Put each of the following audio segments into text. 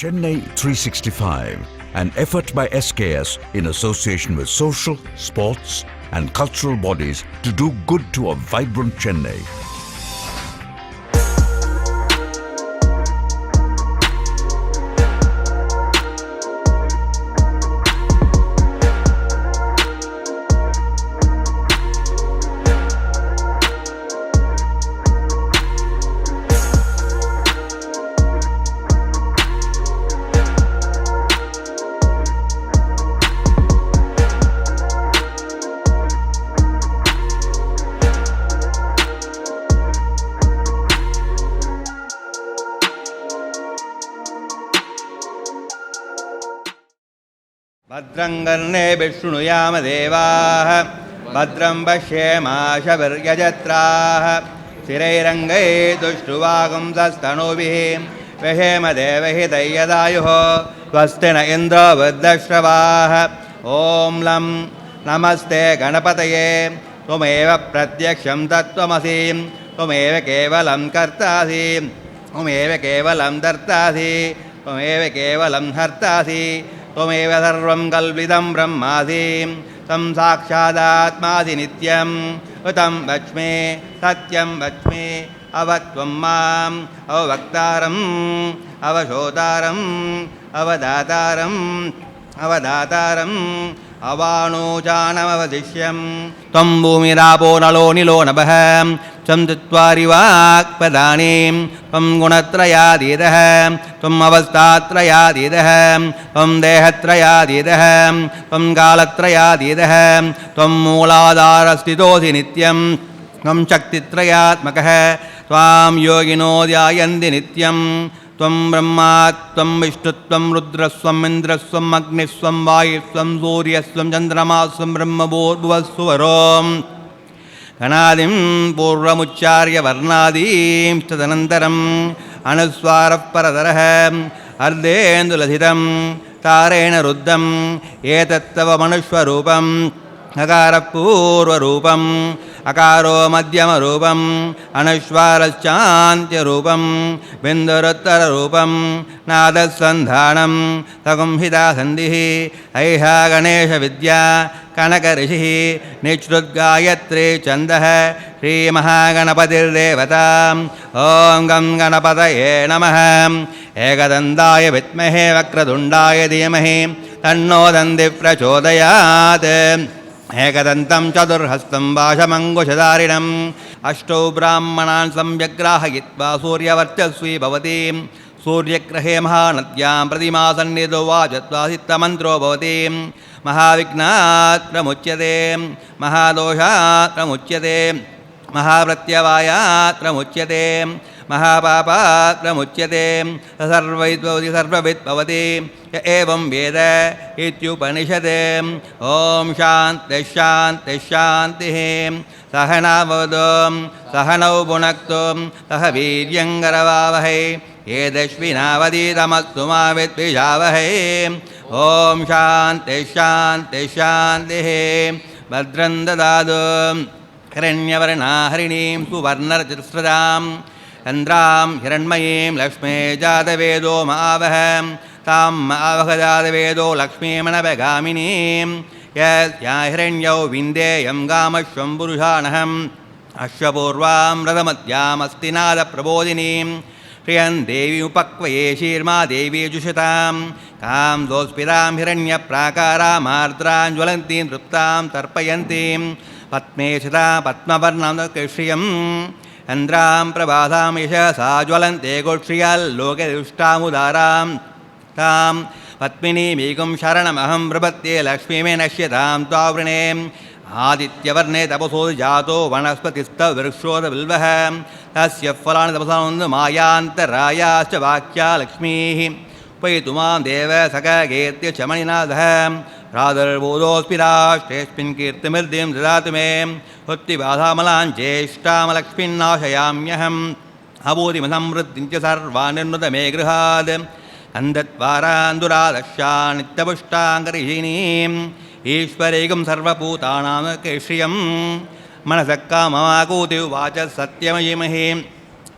Chennai 365, an effort by SKS in association with social, sports and cultural bodies to do good to a vibrant Chennai. भद्रं कर्णेभिः शृणुयाम देवाः भद्रं पश्येमाशभिर्यजत्राः स्थिरैरङ्गैस्तुष्टुवागुंसस्तनूभिः व्यशेम देवहितं यदायुः स्वस्ति न इन्द्रो वृद्धश्रवाः ॐ लं नमस्ते गणपतये त्वमेव प्रत्यक्षं तत्त्वमसि त्वमेव केवलं कर्तासि त्वमेव केवलं धर्तासि त्वमेव केवलं हर्तासि त्वमेव सर्वं कल्पितं ब्रह्मासि तं साक्षादात्मासि नित्यं तं वच्मि सत्यं वच्मि अवत्वं माम् अवक्तारम् अवशोतारम् अवदातारम् अवाणोचानमवदिश्यं त्वं भूमिरापो नलो निलो नभः चं चत्वारि वाक्पदानि त्वं गुणत्रयातीतः त्वम् अवस्थात्रयातीतः त्वं देहत्रयातीतः त्वं कालत्रयातीतः त्वं मूलाधारस्थितोऽसि नित्यं त्वं शक्तित्रयात्मकः त्वां योगिनो ध्यायन्ति नित्यं त्वं ब्रह्मा त्वं विष्णुत्वं रुद्रस्वं इन्द्रस्वं अग्निस्वं वायुस्वं सूर्यस्वं चन्द्रमास्वं ब्रह्मभूर्भुवस्सुवरों घनादिं पूर्वमुच्चार्य वर्णादीं तदनन्तरम् अनुस्वारः परतरः अर्धेन्दुलसितं तारेण रुद्धम् एतत्तव मनुष्वरूपम् अकारपूर्वरूपम् अकारो मध्यमरूपम् अनुस्वारश्चान्त्यरूपम् बिन्दुरुत्तररूपम् नादसन्धानं तगुंहिता सन्धिः ऐहा गणेशविद्या कनकऋषिः निश्रुद्गायत्री छन्दः श्रीमहागणपतिर्देवता ॐ गं गणपतये नमः एकदन्ताय विद्महे वक्रतुण्डाय धीमहि तन्नो दन्तिः प्रचोदयात् एकदन्तं चतुर्हस्तं वाशमङ्कुशधारिणम् अष्टौ ब्राह्मणान् सम्यग्राहयित्वा सूर्यवर्चस्वी भवति सूर्यग्रहे महानद्यां प्रतिमासन्निधो वाचत्वासित्तमन्त्रो भवति महाविघ्नात् प्रमुच्यते महादोषात् प्रमुच्यते महाप्रत्यवायात् प्रमुच्यते महापापात् प्रमुच्यते सर्वविद् सर्वविद् भवति य एवं वेद इत्युपनिषदे ॐ शान्तिः शान्तिः शान्तिः सहनाववतु सहनौ भुनक्तु सह वीर्यङ्करवावहै एतस्मिनावधीतमस्तु मा विद्विषावहै ॐ शान्तिः शान्तिः शान्तिः भद्रं ददातु हिरण्यवर्णा हरिणीं सुवर्णरजस्रजां चन्द्रां हिरण्मयीं लक्ष्मे जातवेदो मावह तां मावह जातवेदो लक्ष्मीमनवगामिनीं यस्या हिरण्यौ विन्देयं गामश्वं पुरुषाणहम् अश्वपूर्वां रथमध्यामस्ति नादप्रबोधिनीं प्रियं देवी उपक्वये शीर्मा देवी जुषतां कां दोस्पितां हिरण्यप्राकारामार्द्रां ज्वलन्तीं तृप्तां तर्पयन्तीं पद्मे चिता पद्मवर्णं कृष्यं चन्द्रां प्रभासां यशसा ज्वलन्ते गोक्ष्यल्लोके दुष्टामुदारां तां पद्मिनीमेकं शरणमहं प्रपद्ये लक्ष्मीमे नश्यतां त्वावृणे आदित्यवर्णे तपसो जातो वनस्पतिस्तवृक्षोदबिल्वः तस्य फलानि तपसां मायान्तरायाश्च वाक्या लक्ष्मीः उपैतु मां देव सकगेत्य च मणिनाथः प्रादुर्बोधोऽस्मिराष्टेऽस्मिन् कीर्तिमृद्धिं ददातु मे उत्तिबाधामलां ज्येष्ठामलक्ष्मीन्नाशयाम्यहम् अबोधिमसमृद्धिं च सर्वान् निर्नुत मे गृहात् अन्धत्वारान्दुरादशान् नित्यपुष्टाङ्गरिषिणीम् ईश्वरेकं सर्वभूतानां केश्रियं मनसः काममाकूति उवाच सत्यमयिमहि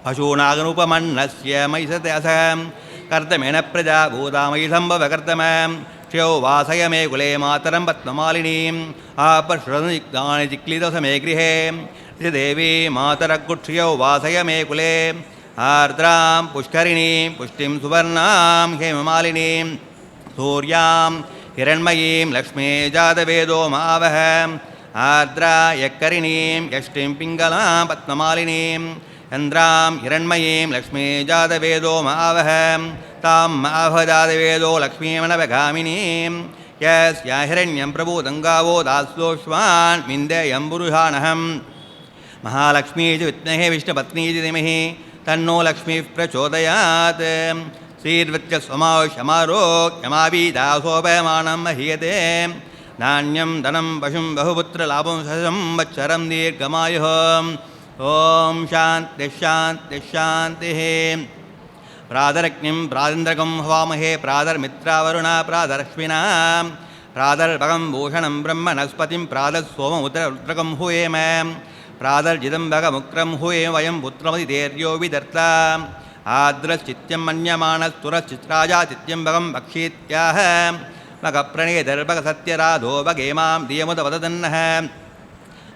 पशूनागनुपमन्नस्य मयिषते अस कर्तमेण प्रजा भूतामयि सम्भवकर्तम श्रियो वासय मे कुले मातरं पद्ममालिनीम् आपश्रुतनिक्तानि चिक्लितसमे गृहे देवी मातरकुक्षियो वासय मे कुले आर्द्रां पुष्करिणीं पुष्टिं सुवर्णां हेममालिनीं सूर्यां हिरण्मयीं लक्ष्मी जातवेदो मावह आर्द्रा यक्करिणीं यष्टिं पिङ्गलां पद्ममालिनीं चन्द्रां हिरण्मयीं लक्ष्मी जातवेदो मावह तां मावजातवेदो लक्ष्मीमनवगामिनीं यस्या हिरण्यं प्रभूतं गावो दास्योश्वान् विन्देयं पुरुषाणहम् महालक्ष्मी च विद्महे विष्णुपत्नी च धीमहि तन्नो लक्ष्मीः प्रचोदयात् श्रीर्वच्च समारोग्यमावीदासोपयमानं महीयते नान्यं धनं पशुं बहुपुत्रलाभं संवत्सरं दीर्घमायुः ॐ शान्तिः प्रातरग्निं प्रादिन्द्रकं हवामहे प्रातर्मित्रावरुणा प्रातरश्विना प्रातर्भगं भूषणं ब्रह्मणस्पतिं प्रातः हुयेम प्रातर्जितं भगमुक्रं हुये वयं पुत्रमतितेर्यो विदर्ता आद्रश्चित्यं मन्यमानस्तुरश्चित्राजाचित्यं भगं भक्षीत्याह मगप्रणेदर्भगसत्यराधो भगेमां धियमुदवदन्नः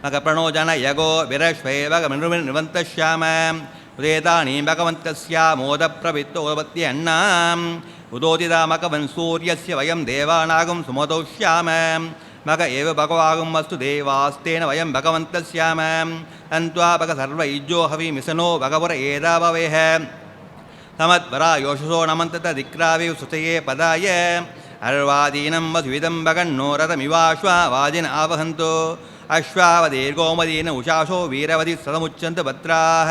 मगप्रणोजन यगो विरश्वै भगमनुवन्तश्याम उदेतानीं भगवन्तस्यामोदप्रवित्तोपत्त्यन्नाम् उदोदिता मकवन् सूर्यस्य वयं देवानागं सुमतोष्याम मग एव भगवागं वस्तु देवास्तेन वयं भगवन्तस्याम अन्त्वा भग सर्वैज्यो हविमिसनो भगवर एदा भवेः समत्परा योषसो नमन्तत दिक्रावि सुतये पदाय अर्वादीनं वसुविदं भगन्नो रथमिवाश्वावादिन आवहन्तो अश्वावदीर्गोमदीन उषासो वीरवति सदमुच्यन्त भद्राः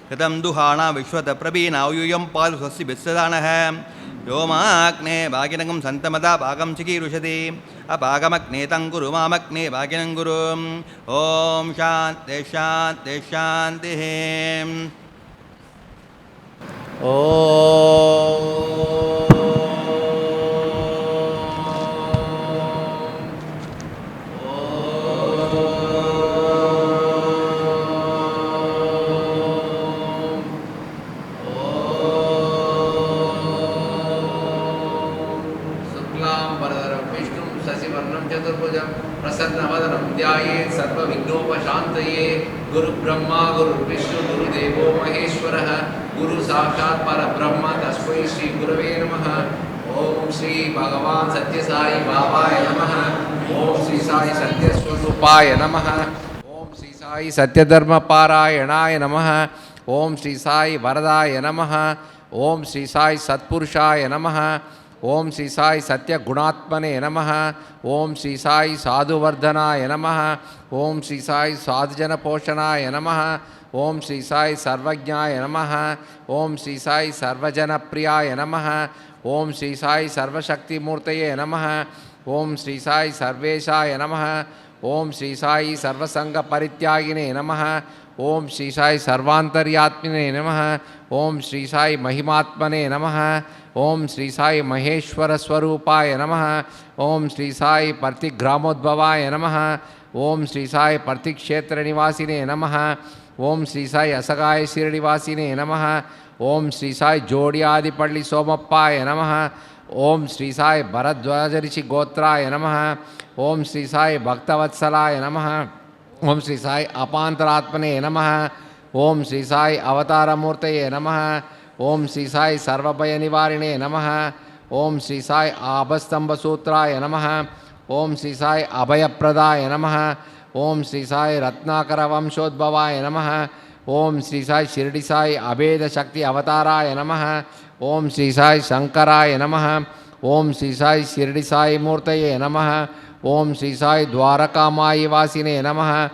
कृतं दुहाणा विश्वतप्रवीणायूयं पादु स्वस्य विस्सदानः व्योमाग्ने भागिनगं सन्तमदा भागं चिकीरुषति अभागमग्ने तङ्कुरु मामग्ने भागिनं गुरु ॐ शान्तिः प्रसन्नवदनं ध्यायेत् सर्वविघ्नोपशान्तये गुरुब्रह्मा गुरुर्विष्णु गुरुदेवो महेश्वरः गुरु साक्षात् परब्रह्म तस्मै श्री गुरवे नमः ओम श्री भगवान सत्यसाई बाबाय नमः ओम श्री साई सत्यस्वरूपाय नमः ओम श्री साई सत्यधर्मपारायणाय नमः ओम श्री साई वरदाय नमः ओम श्री साई सत्पुरुषाय नमः ओम श्री साई सत्य गुणात्मने नमः ओम श्री साई साधुवर्धनाय नमः ओम श्री साई साधुजन पोषणाय नमः ओम श्री साई सर्वज्ञाय नमः ओम श्री साई सर्वजन प्रियाय नमः ओम श्री साई सर्वशक्तिमूर्तये नमः ओम श्री साई सर्वेशाय नमः ओम श्री साई सर्वसंग परित्यागिने नमः ओम श्री साई सर्वांतर्यात्मने नमः ओम श्री साई महिमात्मने नमः ओम श्री साई महेश्वर स्वरूपाय नमः ओम श्री साई प्रतिग्रामोद्भवाय नमः ओम श्री साई प्रतिक्षेत्र निवासिने नमः ओम श्री साई असगाय शिरडिवासिने नमः ओम श्री साई जोडियादिपल्ली सोमप्पाय नमः ओम श्री साई भरद्वाज ऋषि गोत्राय नमः ओम श्री साई भक्तवत्सलाय नमः ओम श्री साई अपांतरात्मने नमः ओम श्री साई अवतारमूर्तये नमः ओम श्री साई सर्वभय निवारिणे नमः ओम श्री साई आभस्तंभसूत्राय नमः ओम श्री साई अभयप्रदाय नमः ओम श्री साई रत्नाकर वंशोद्भवाय नमः ओम श्री साई शिरडी साई अभेद शक्ति अवताराय नमः ओम श्री साई शंकराय नमः ओम श्री साई शिरडी साई मूर्तये नमः ओम श्री साई द्वारकामायि वासिने नमः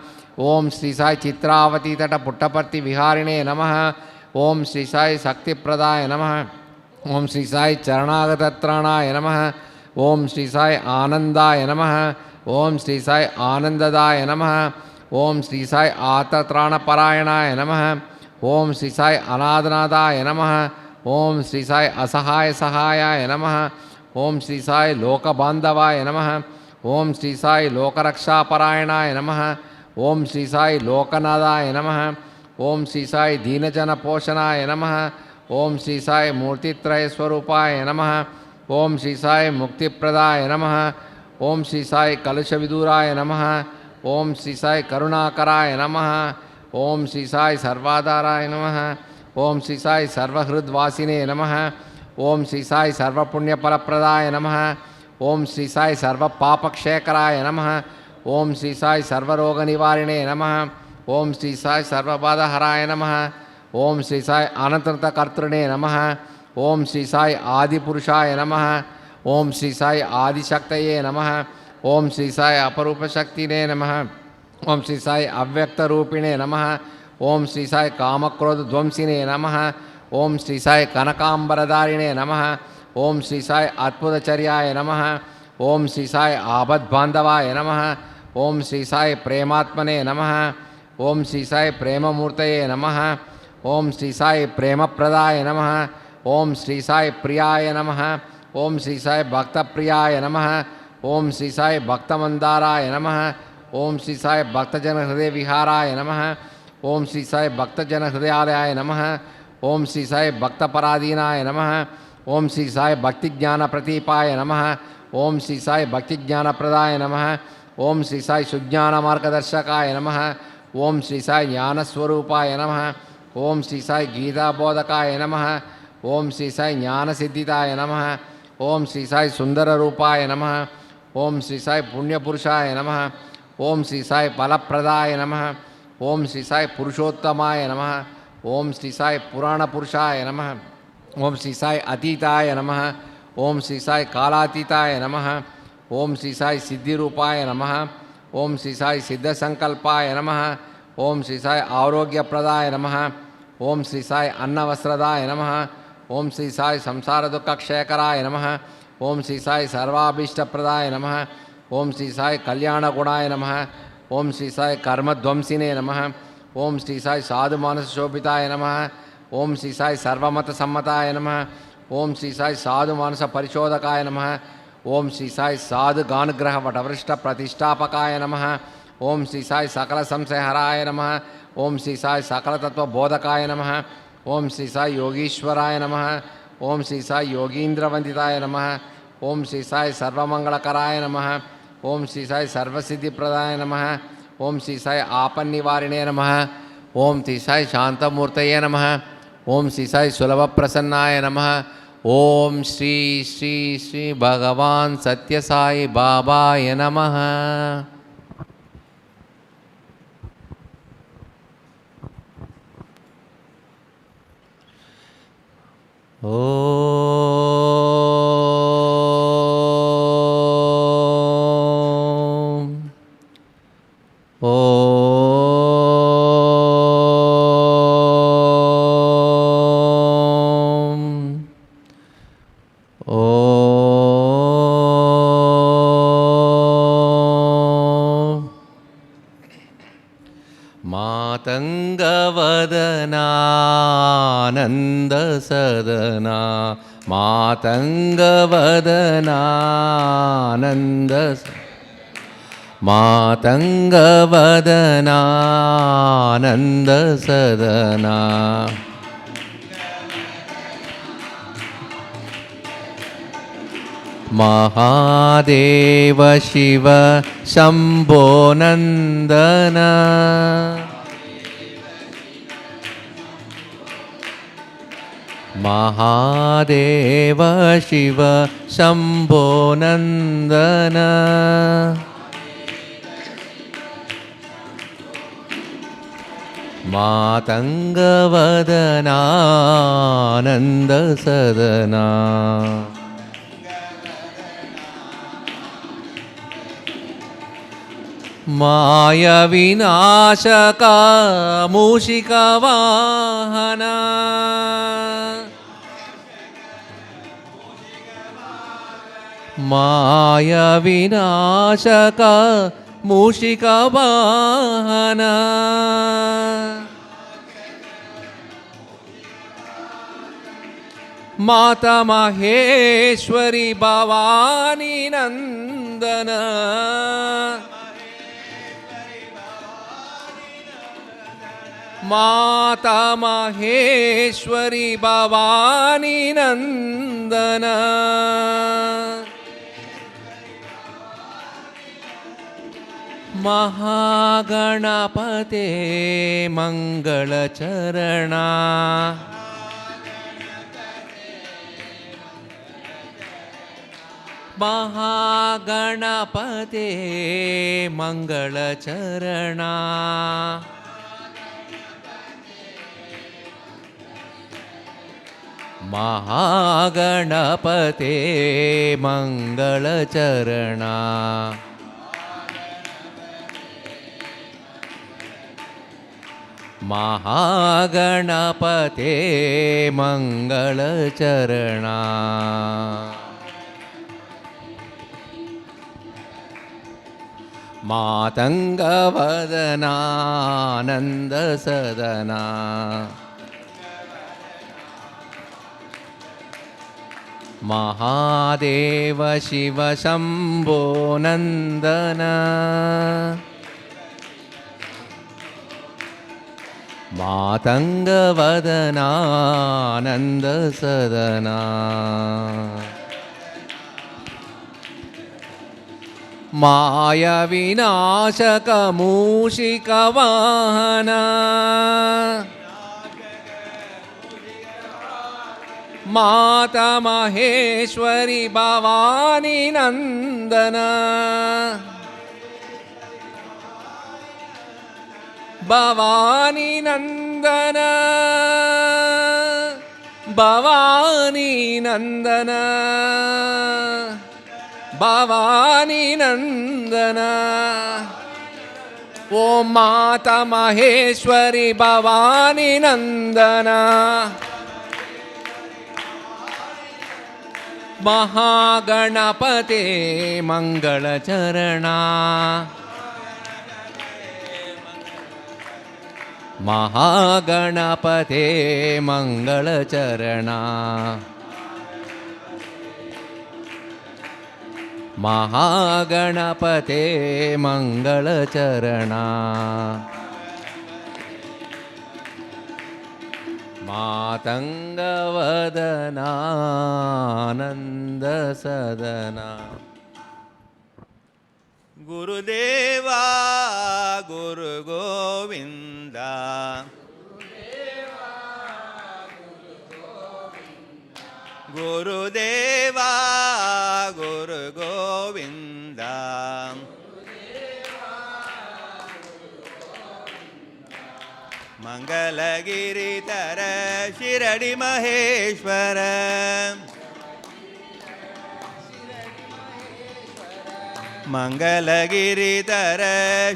ओम श्री साई चित्रावती तट पुट्टपर्ति विहारिणे नमः ओम श्री साई शक्तिप्रदाय नमः ओम श्री साई चरणागतत्राणाय नमः ओम श्री साई आनंदाय नमः ओम श्री साई आनंददाय नमः ओम श्री साई आतत्राणपरायणाय नमः ओम श्री साई अनादनादाय नमः ओम श्री साई असहाय सहायाय नमः ओम श्री साई लोकबांधवाय नमः ओम श्री साई लोकरक्षापरायणाय नमः ओम श्री साई लोकनादाय नमः ओम श्री साई दीनजन पोषणाय नमः ओम श्री साई मूर्तित्रय स्वरूपाय नमः। ओम श्री साई मुक्तिप्रदाय नमः। ओम श्री साई कलशविदूराय नमः। ओम श्री साई करुणाकराय नमः। ओम श्री साई सर्वाधाराय नमः। ओम श्री साई सर्वहृद्वासिने नमः। ओम श्री साई सर्वपुण्यफलप्रदाय नमः। ओम श्री साई सर्वपापक्षयकराय नमः। ओम श्री साई सर्वरोगनिवारिणे नमः। ओम श्री साई सर्वबाधहराय नमः। ओम श्री साई अनंतकर्तृणे नमः। ओम श्री साई आदिपुरुषाय नमः। ओम श्री साई आदिशक्तये नमः। ओम श्री साई अपरूपशक्तिने नमः। ओम श्री साई अव्यक्तरूपिणे नमः। ओम श्री साई कामक्रोधध्वंसिने नमः। ओम श्री साई कनकांबरधारिणे नमः। ओम श्री साई अद्भुतचर्याय नमः। ओम श्री साई आबद्बांधवाय नमः। ओम श्री साई प्रेमात्मने नमः। ओम श्री साई प्रेममूर्तये नमः। ओम श्री साई प्रेमप्रदाय नमः। ओम श्री साई प्रियाय नमः। ओम श्री साई भक्तप्रियाय नमः। ओम श्री साई भक्तमंदाराय नमः। ओम श्री साई भक्तजन हृदय विहाराय नमः। ओम श्री साई भक्तजन हृदयालयाय नमः। ओम श्री साई भक्तपराधीनाय नमः। ओम श्री साई भक्तिज्ञान प्रतीपाय नमः। ओम श्री साई भक्तिज्ञानप्रदाय नमः। ओम श्री साई सुज्ञान मार्गदर्शकाय नमः। ओम श्री साई ज्ञानस्वरूपाय नमः। ओम श्री साई गीताबोधकाय नमः। ओम श्री साई ज्ञानसिद्धिताय नमः। ओम श्री साई सुंदररूपाय नमः। ओम श्री साई पुण्यपुरुषाय नमः। ओम श्री साई फलप्रदाय नमः। ओम श्री साई पुरुषोत्तमाय नमः। ओम श्री साई पुराणपुरुषाय नमः। ओम श्री साई अतीताय नमः। ओम श्री साई कालातीताय नमः। ओम श्री साई सिद्धिरूपाय नमः। ओम श्री साई सिद्धसंकल्पाय नमः। ओम श्री साई आरोग्यप्रदाय नमः। ओम श्री साई अन्नवस्त्रदाय नमः। ओम श्री साई संसार दुःखक्षयकराय नमः। ओम श्री साई सर्वाभीष्टप्रदाय नमः। ओम श्री साई कल्याणगुणाय नमः। ओम श्री साई कर्मध्वंसिने नमः। ओम श्री साई साधुमानसशोभिताय नमः। ओम श्री साई सर्वमतसम्मताय नमः। ओम श्री साई साधुमानसपरिशोधकाय नमः। ओम श्री साई साधुगानुग्रहवटवृष्टप्रतिष्ठापकाय नमः। ओम श्री साई सकलसंशयहराय नमः। ओम श्री साई सकलतत्त्वबोधकाय नमः। ओम श्री साई योगीश्वराय नमः। ओम श्री साई योगींद्रवंदिताय नमः। ओम श्री साई सर्वमंगलकराय नमः। ओम श्री साई सर्वसिद्धिप्रदाय नमः। ओम श्री साई आपन्निवारिणे नमः। ओम श्री साई शांतमूर्तये नमः। ओम श्री साई सुलभप्रसन्नाय नमः। ओम श्री श्री श्री भगवान सत्यसाई बाबाय नमः। मातंगवदनानंदसदना मातंगवदनानंद मातंगवदनानंदसदना महादेव शिव शंभो नंदन महादेव शिव शंभो नंदन मातंगवदनानंदसदना मायाविनाशका मूषिकवाहना मायाविनाशका मूषिकवाहना माता माहेश्वरी भवानी नंदन माता महेश्वरी भवानी नंदन महागणपते मंगलचरणा महागणपते मंगलचरणा महागणपते मंगलचरणा महागणपते मंगलचरणा मातंगवदनानंदसदना महादेव शिव शंभो नंदन मातंगवदनानंदसदना मायाविनाशकमूषिकवाहना माता महेश्वरी भवानी नंदन भवानी नंदन भवानी नंदन भवानी नंदन ओम माता महेश्वरी भवानी नंदन महागणपते मंगलचरणा महागणपते मंगलचरणा महागणपते मंगलचरणा मातंगवदनानंदसदना गुरुदेवा गुरु गोविंद गुरुदेवा गुरु गोविंद मंगलगिरिधर शिरडी महेश्वर मंगलगिरिधर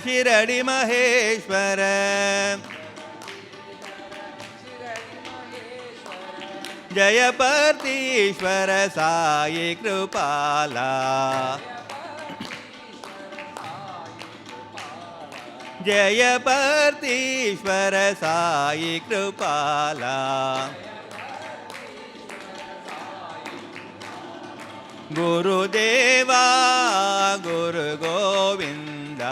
शिरडी महेश्वर जयपर्तीश्वर साई कृपाला जयपर्तीश्वर साई कृपाला गुरुदेवा गुरु गोविंद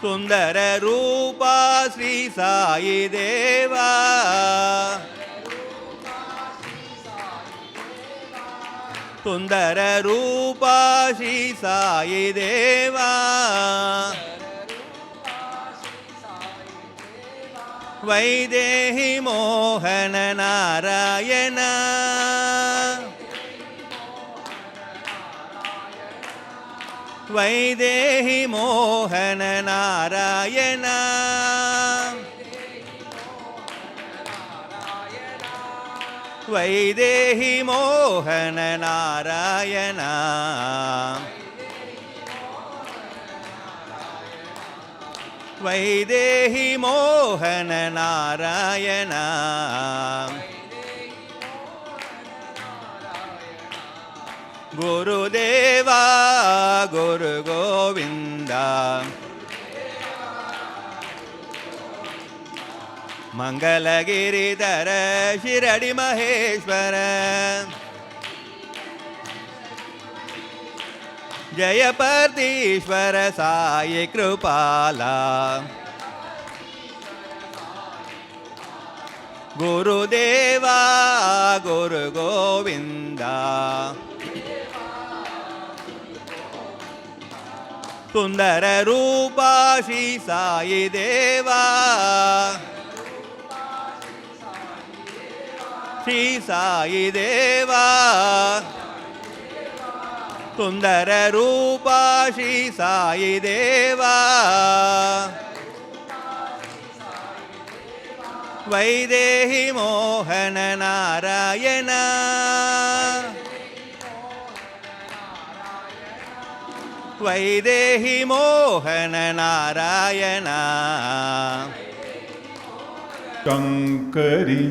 सुंदर रूपा श्री साई देवा सुंदर रूपा श्री साई देवा वैदेही मोहन नारायण वैदेही मोहन नारायण वैदेही मोहन नारायण वैदेही मोहन नारायण गुरुदेवा गुरु गोविंद मंगलगिरिधर शिरडी महेश्वर जय परतीश्वर साई कृपाला गुरुदेवा गुरु गोविंदा सुंदर रूपा श्री साई देवा श्री साई देवा सुंदर रूपा श्री साई देवा वैदेही मोहन नारायण वैदेही मोहन नारायण शङ्करी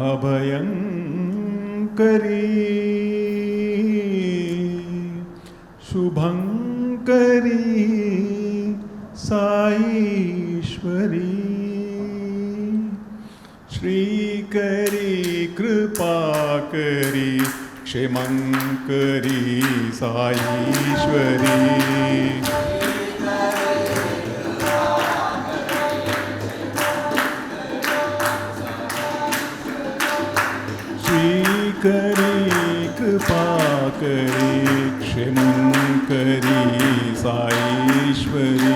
अभयङ्करी शुभङ्करी साईश्वरी श्रीकरी कृपाकरी क्षेमङ्करी साईश्वरी श्रीकरी कृपाकरी क्षेमङ्करी साईश्वरी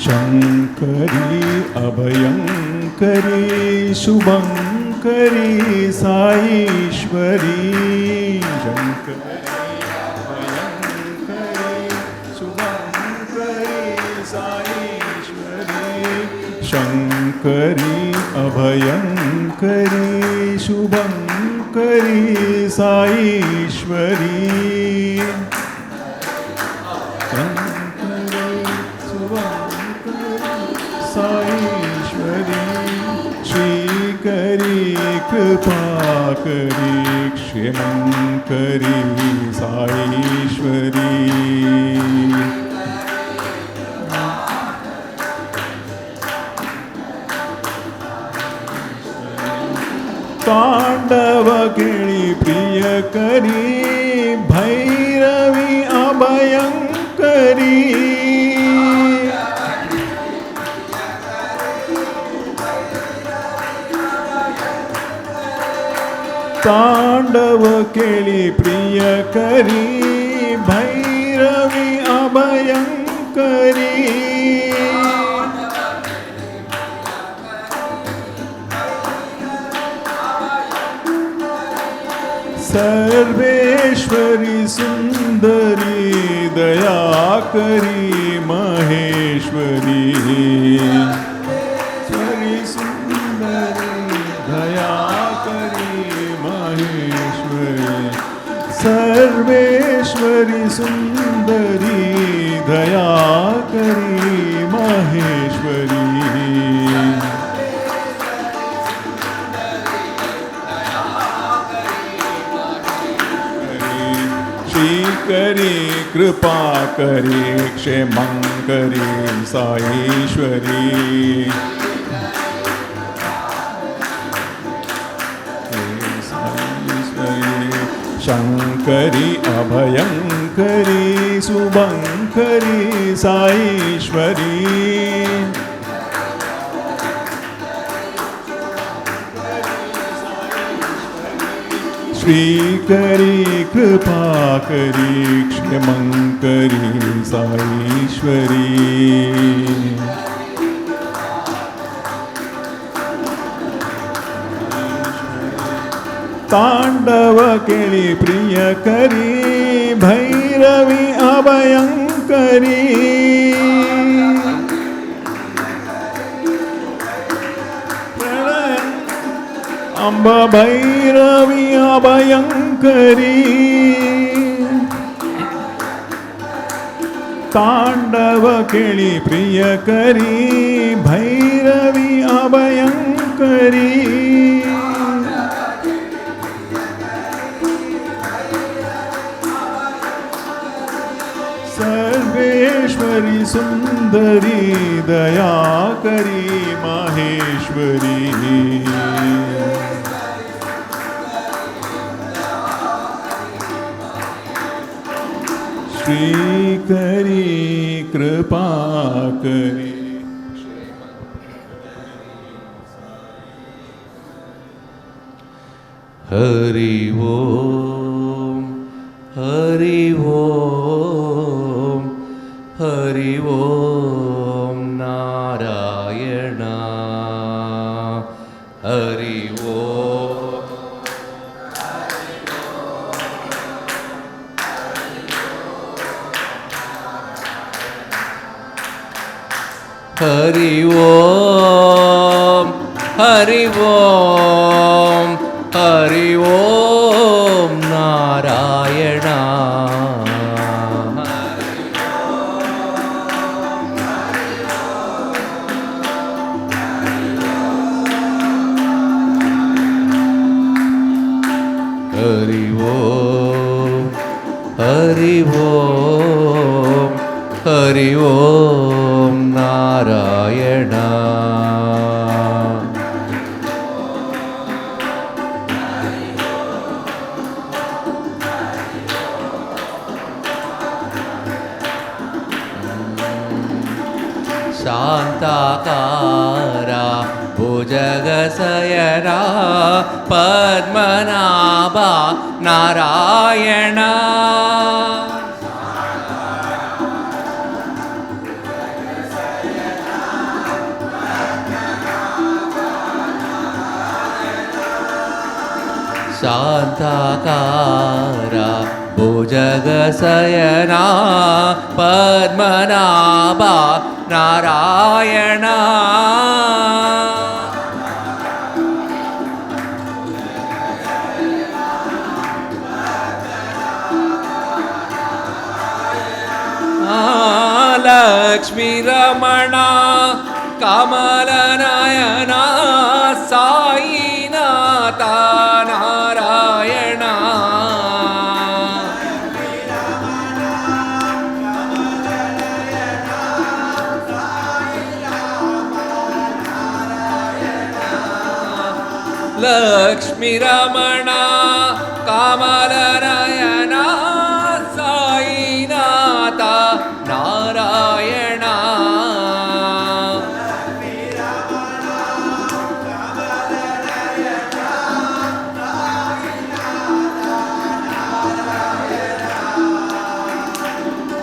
शङ्करी अभयङ्करी शुभङ्करी साईश्वरी शङ्करी अभयङ्करी शुभङ्करी साईश्वरी शङ्करी अभयङ्करी शुभङ्करी साईश्वरी साईश्वरी श्रीकरी कृपाकरी क्षेमङ्करी साईश्वरी ताण्डवगिरि प्रियकरी भैरवी अभयङ्करी तांडव केली प्रियकरी भैरवी अभयङ्करी सर्वेश्वरी सुंदरी दयाकरी महेश्वरी श्री सुंदरी दयाकरी सर्वेश्वरी सुंदरी दयाकरी महेश्वरी श्रीकरी कृपाकरी क्षेमङ्करी साईश्वरी शङ्करी अभयङ्करी शुभङ्करी साईश्वरी श्रीकरी कृपाकरी क्षेमङ्करी साईश्वरी तांडव केली प्रियकरी भैरवी अभयङ्करी अम्बा भैरवी अभयङ्करी तांडव केली प्रियकरी भैरवी अभयङ्करी सर्वेश्वरी सर्वेश्वरी सुंदरी दयाकरी माहेश्वरी श्रीकरी कृपा करी हरि ओम हरि ओम हरि ओम नारायण हरि ओम हरि ओम हरि ओम हरि ओम नारायण हरि ओम हरि ओम हरि ओम नारायण शान्ताकारा भुजगशयना पद्मनाभा नारायण शान्ताकारा भुजगशयना पद्मनाभा नारायण लक्ष्मी रमणा कमलनयना साईनाथ नारायण लक्ष्मी रमणा कमलनयना साईनाथ नारायण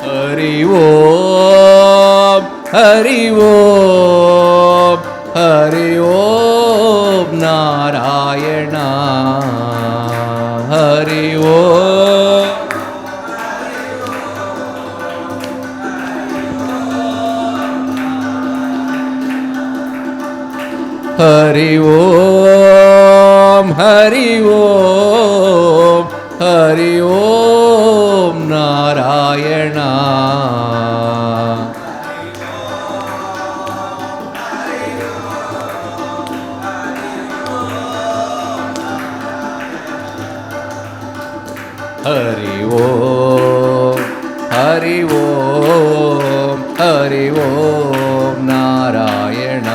हरि ओम हरि ओम हरि ओम नारायण हरि ओम हरि ओम हरि ओम हरि ओम नारायण हरि ओम हरि ओम हरि ओम नारायण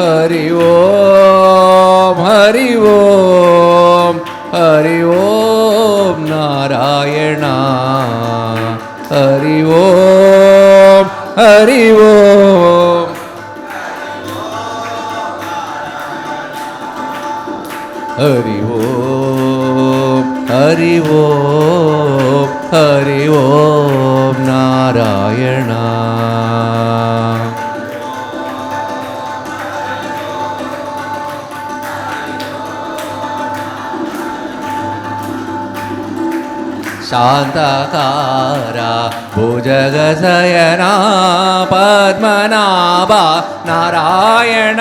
हरि ओम हरि ओम हरि ओम नारायण हरि ओम हरि ओम हरि ओम हरि ओम हरि ओम नारायण शान्ताकारा भुजगशयना पद्मनाभा नारायण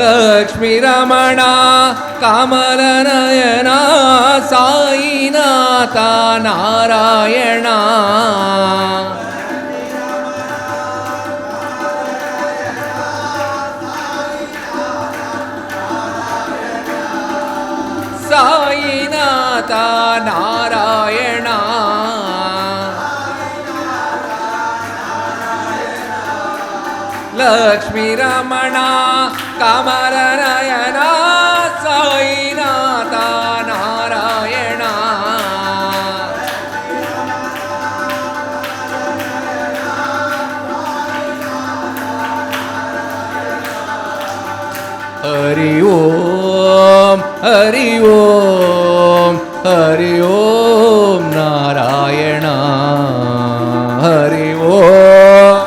लक्ष्मी रमणा कमलनयना साईनाथ ನಾರಾಯಣ ಸಾಯಿನಾಥ ನಾರಾಯಣ ಲಕ್ಷ್ಮೀ ರಮಣ ಕಮಲ ನಯನ ಸಾಯಿನಾಥ ನಾರಾಯಣ ಹರಿ ಓಂ ಹರಿ ಓಂ ಹರಿ ಓಂ ನಾರಾಯಣ ಹರಿ ಓಂ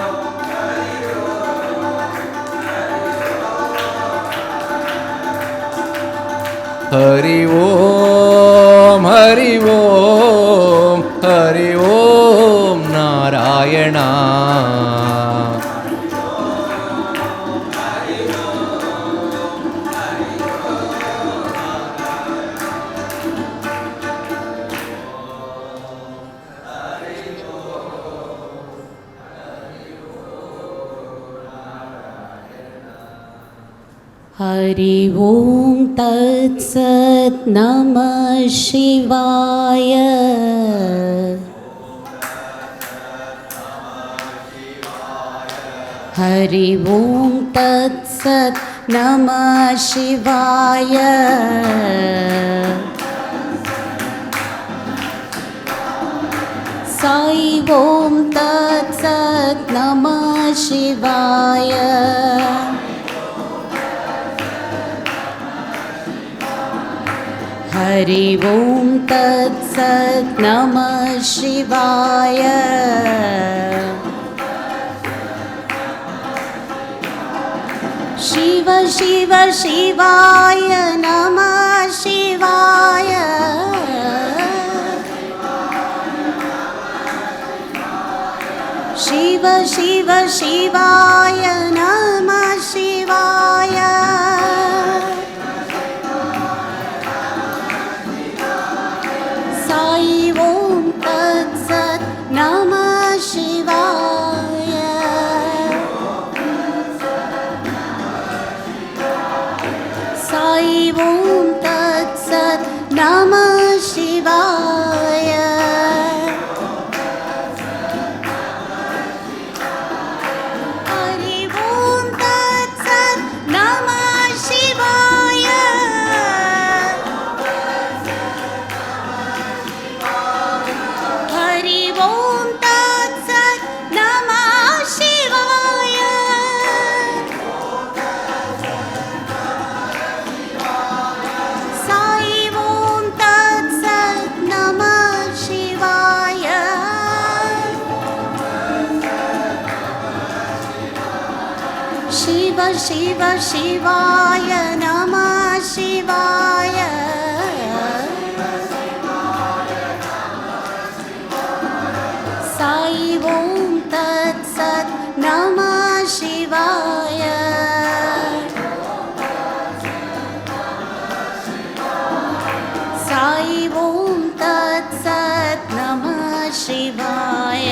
ಹರಿ ಓಂ ಹರಿ ಓಂ ಹರಿ ಓಂ ನಾರಾಯಣ हरि ओम तत्सत् नमः शिवाय हरि ओम तत्सत् नमः शिवाय साई ओम तत्सत् नमः शिवाय हरि ओम तत्सत् नमः शिवाय शिव शिव शिवाय नमः शिवाय शिव शिव शिवाय नमः शिवाय साई ओम तत्सत् नमः शिवाय साई ओम तत्सत् नमः शिवाय हरि ओम तत्सत् नमः शिवाय हरि ओम तत्सत् नमः शिवाय साई ओम तत्सत् नमः शिवाय शिव शिव शिवाय नमः शिवाय साई ओम तत्सत् नमः शिवाय साई ओम तत्सत् नमः शिवाय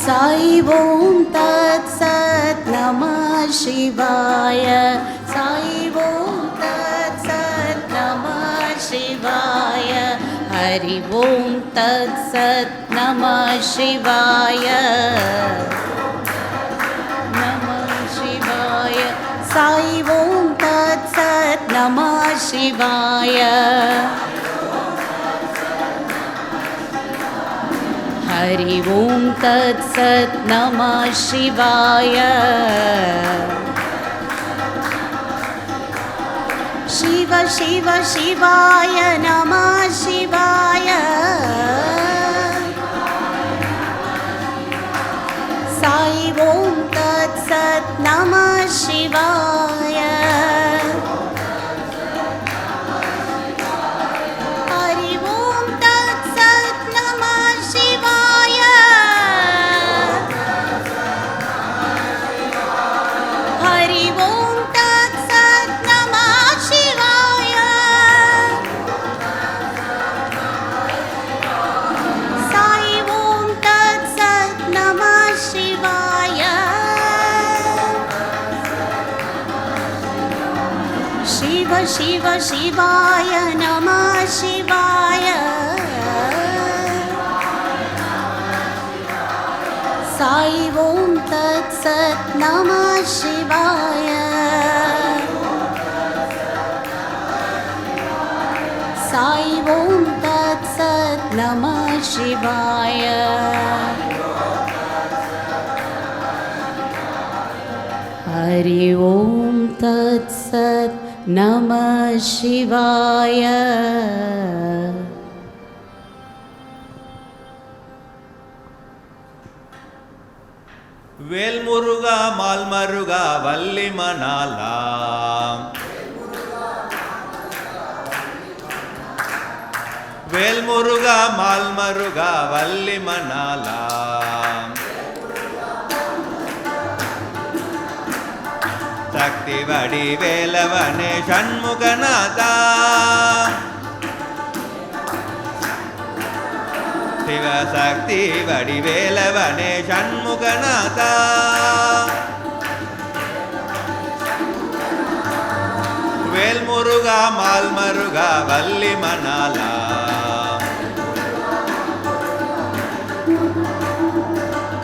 साई ओम तत्सत् नमः शिवाय साई ओम तत्सत् नमः शिवाय हरि ओम तत्सत् नमः शिवाय नमः शिवाय साई ओम तत्सत् नमः शिवाय हरि ओम तत्सत् नमः शिवाय शिव शिव शिवाय नमः शिवाय साई ओम तत्सत् नमः शिवाय हरि ओम तत्सत् नमः शिवाय हरि ओम तत्सत् नमः शिवाय शिव शिव शिवाय नमः शिवाय साई ओम तत्सत् नमः शिवाय साई ओम तत्सत् नमः शिवाय हरि ओम तत्सत् नमः शिवाय வேல்முருகா மால்மருகா வள்ளிமணாலா வேல்முருகா மால்மருகா வள்ளிமணாலா சக்தி வடி வேலவனே சண்முகநாதா சிவசக்தி வடிவேலவனே சண்முகநாதா வேல்முருகா மால்மருகா வள்ளிமணாலா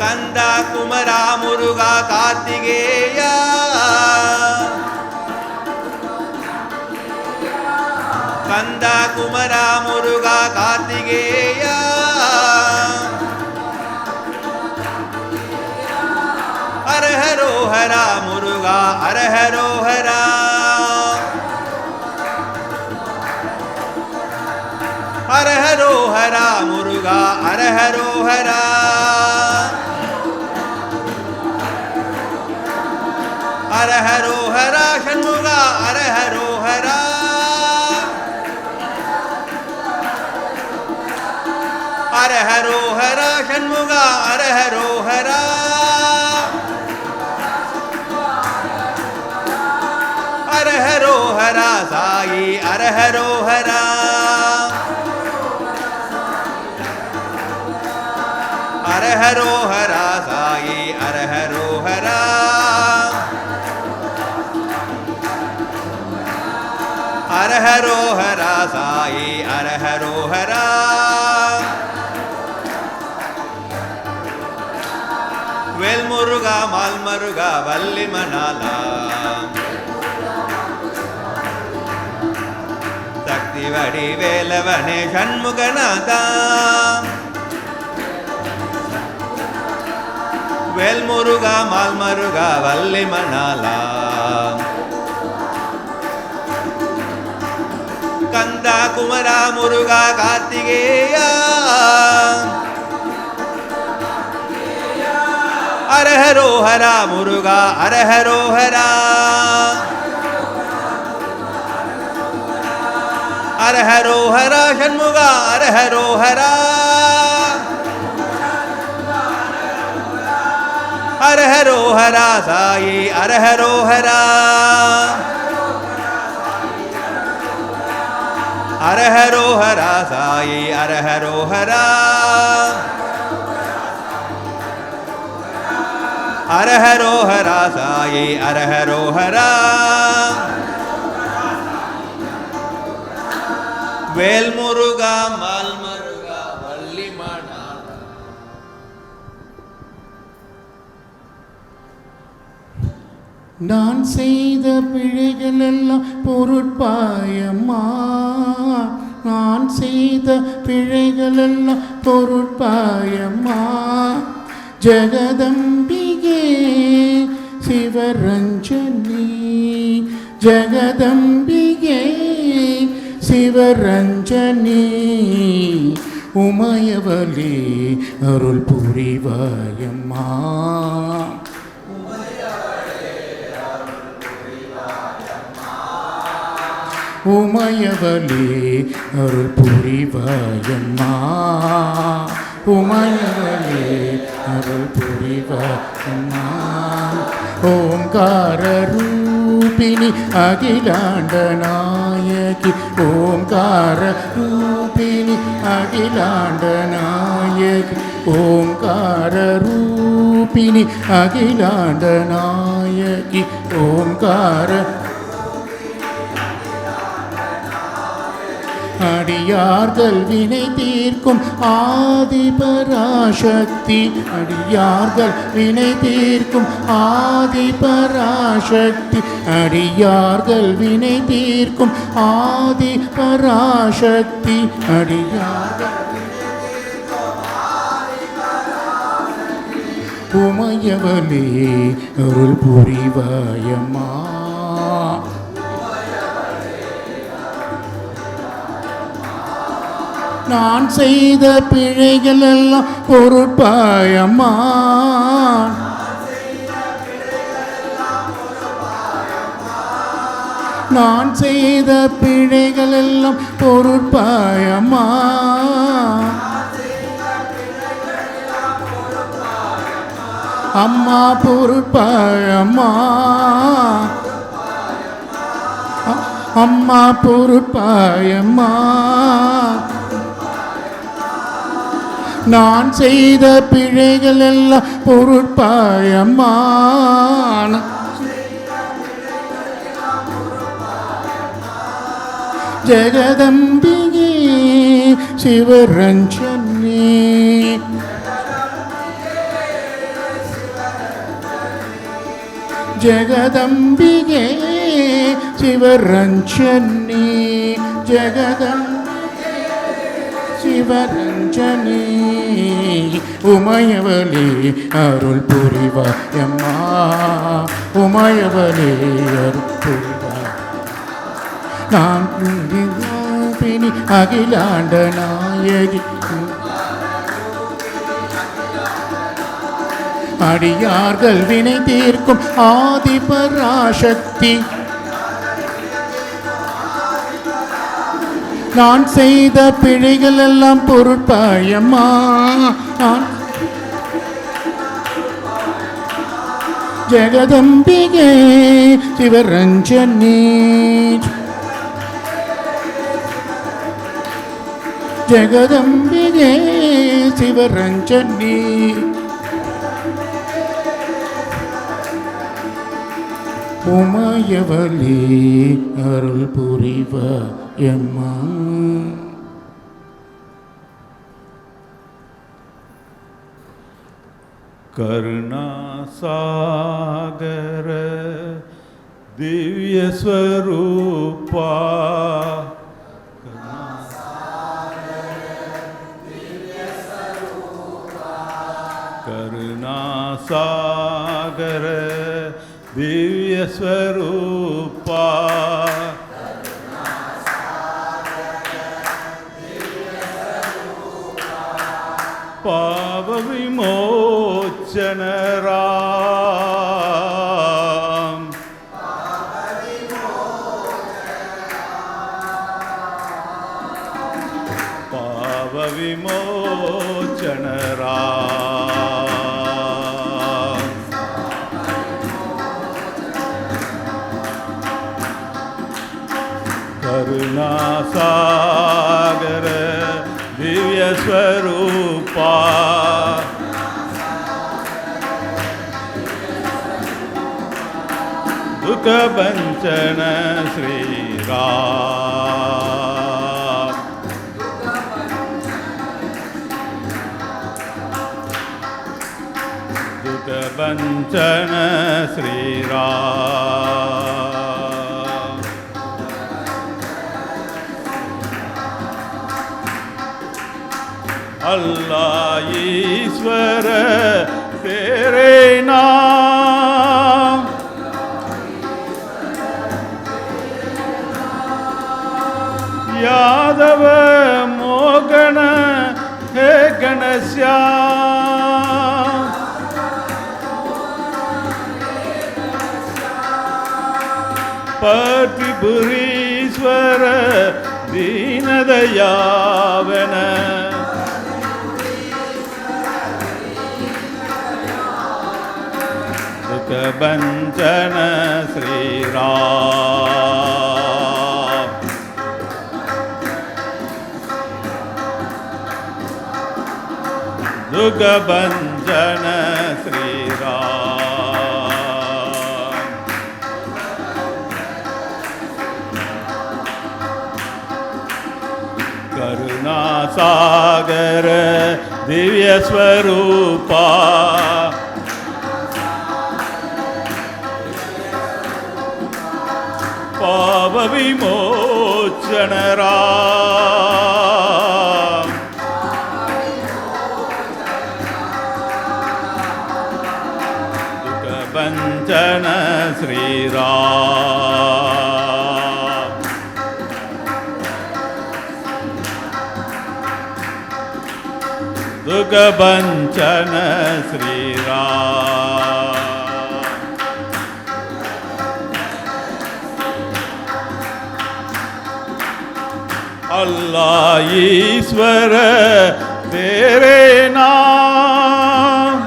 கந்தா குமரா முருகா கார்த்திகேயா கந்தா குமரா முருகா கார்த்திகேயா அரஹரோ ஹரா முருகா அரஹரோ ஹரா அரஹரோ ஹரா முருகா அரஹரோ ஹரா அரஹரோ ஹரா சண்முகா அரஹரோ ஹரா அரஹரோ ஹரா சண்முகா அரஹரோ ஹரா அரஹரோ ஹரா சாயி அரஹரோ ஹரா அரஹரோ ஹரா சாயி அரஹரோ ஹரா அரஹரோ ஹரா சாயி அரஹரோ ஹரா வேல்முருகா மால்மருகா வள்ளிமணாலா சக்தி வடி வேலவனே சண்முகநாதா வேல்முருகா மால்மருகா வள்ளிமணாலா கந்தா குமரா முருகா கார்த்திகேயா அரஹரோ ஹரா முருகா அரஹரோ ஹரா அரஹரோ ஹரா சண்முகா அரஹரோ ஹரா அரஹரோ ஹரா சாயி அரஹரோ ஹரா அரஹரோ ஹரா சாயி அரஹரோ ஹரா அரஹரோ ஹரா சாயி அரஹரோ ஹரா வேல்முருகா மால்மருகா வள்ளிமணாலா நான் செய்த பிழைகள் எல்லாம் பொருட்பாயம்மா நான் செய்த பிழைகள் எல்லாம் பொருட்பாயம்மா ஜெகதம்பிகே சிவரஞ்சனி ஜெகதம்பிகே சிவரஞ்சனி உமையவளே அருள் புரிவாயம்மா உமையவளே அருள் புரிவாயம்மா உமையவளே அருள் புரிவாயம்மா ஓங்கார ரூபிணி அகிலாண்ட நாயகி ஓங்கார ரூபிணி அகிலாண்ட நாயகி ஓங்கார ரூபிணி அகிலாண்ட நாயகி ஓங்கார அடியார்கள் வினை தீர்க்கும் ஆதிபராசக்தி அடியார்கள் வினை தீர்க்கும் ஆதிபராசக்தி அடியார்கள் வினை தீர்க்கும் ஆதிபராசக்தி அடியார்கள் உமையவளே அருள் புரிவாயம்மா நான் செய்த பிழைகள் எல்லாம் பொறுப்பாயம்மா நான் செய்த பிழைகள் எல்லாம் பொறுப்பாயம்மா அம்மா பொறுப்பாயம்மா அம்மா பொறுப்பாயம்மா நான் செய்த பிழைகள் எல்லாம் பொறுப்பாயம்மா ஜெகதம்பிகே சிவரஞ்சனே ஜெகதம்பிகே சிவரஞ்சனே ஜெகதம்பிகே சிவரஞ்சனே உமையவளே அருள் புரிவாயம்மா உமையவளே அருள் புரிவாய் நான் பிணி அகிலாண்ட நாயகி அடியார்கள் வினை தீர்க்கும் ஆதிபராசக்தி நான் செய்த பிழைகள் எல்லாம் பொறுப்பாயம்மா ஜெகதம்பிகே சிவரஞ்சனே ஜெகதம்பிகே சிவரஞ்சனே உமையவளே அருள் புரிவாயம்மா கருணாசாகர திவ்ய ஸ்வரூபா கருணாசாகர திவ்ய ஸ்வரூபா பாவ விமோச்சனராம் பாவ விமோச்சனராம் கருணாசாகர திவ்ய ஸ்வரூபா துக்கபஞ்சன ஸ்ரீராம் துக்கபஞ்சன ஸ்ரீராம் अल्लाह ईश्वर तेरे नाम यादव मोगन हे घनश्याम पतिपुरीश्वर दीनदयावन दुःखभञ्जन श्रीराम दुःखभञ्जन श्रीराम ಕರುಣಾಸಾಗರ ದಿವ್ಯ ಸ್ವರೂಪ ಪಾಪ ವಿಮೋಚನರ ದುಃಖ ಭಂಜನ ಶ್ರೀರಾಮ್ ದುಃಖ ಭಂಜನ ಶ್ರೀರಾಮ್ अल्लाह ईश्वर तेरे नाम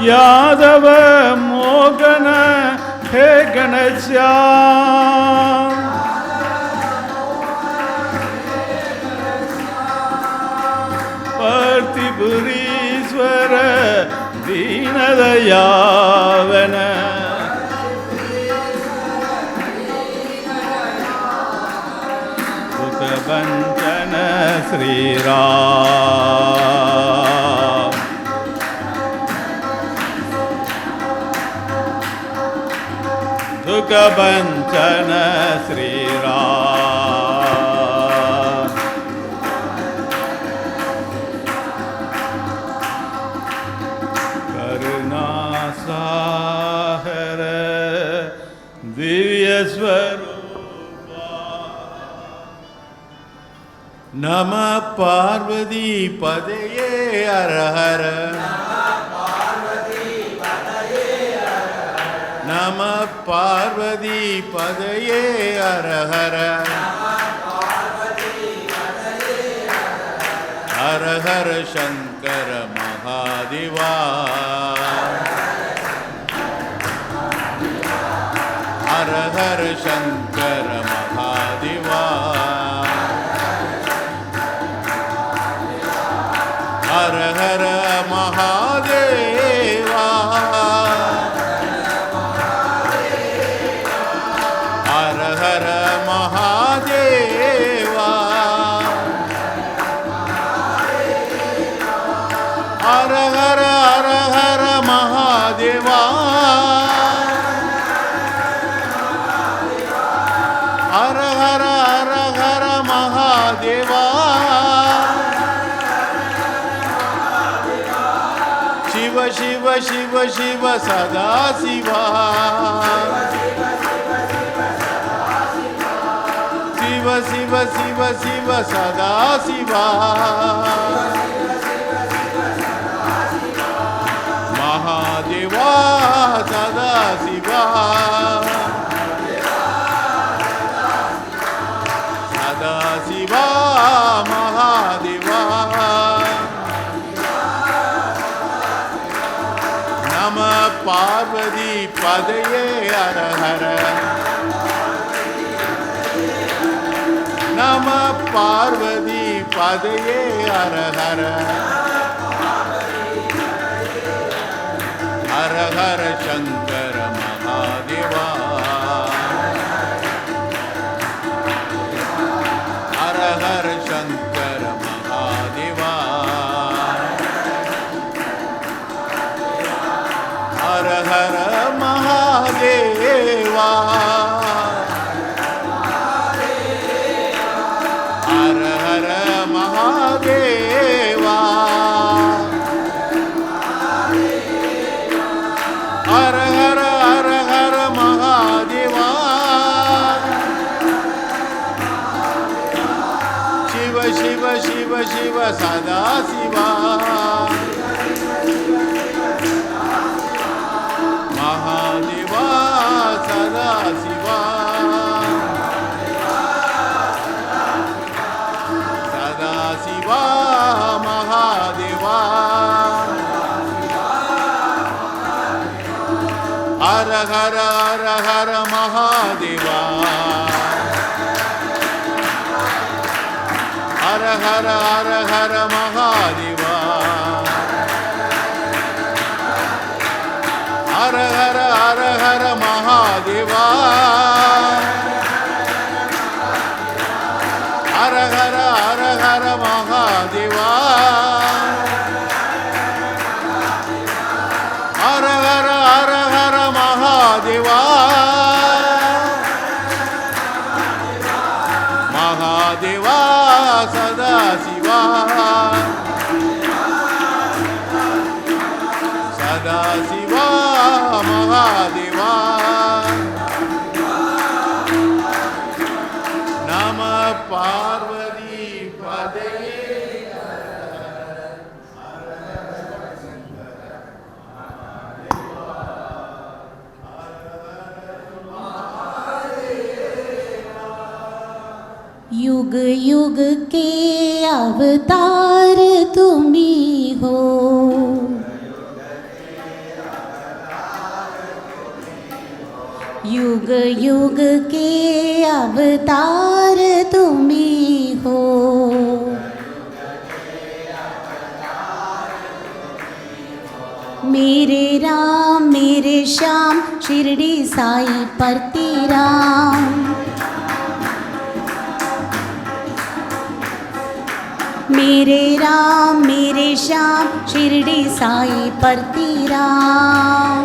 यादव मोगन हे घनश्याम पार्थिपुरीश्वर दीनदयावन भंजन श्रीराम दुख भंजन श्रीराम करुणा सागर दिव्य स्वरूप நம பார்வதி பதையே அரஹர நம பார்வதி பதையே அரஹர ஹரஹர சங்கர மகாதேவா ஹரஹர சங்கர மகாதேவா हर हर महादेवा हर हर महादेवा हर हर हर हर महादेवा हर हर हर हर महादेवा शिव शिव शिव शिव सदा शिवा शिव शिव शिव शिव सदा शिवा महादेवा सदा शिवा सदा शिवा महादेवा नम पार्वती पदये हर हर नम पार्वती पदये हर हर हर हर शंकर महादेवा हर हर शंकर महादेवा हर हर महादेवा हर हर महादेवा हर हर हर हर महादेवा शिव शिव शिव शिव सदा शिवा महादेवा सदा शिवा सदा शिवा महादेवा हर हर हर हर महादेवा हर हर हर हर महादेवा हर हर हर हर महादेवा सदाशिवा महादेवा नमः पार्वती पदये युग युग के अवतार तुम्ही हो, युग युग के अवतार तुम्ही हो, मेरे राम मेरे श्याम शिरडी साई परती राम, मेरे राम मेरे श्याम शिरडी साई परती राम,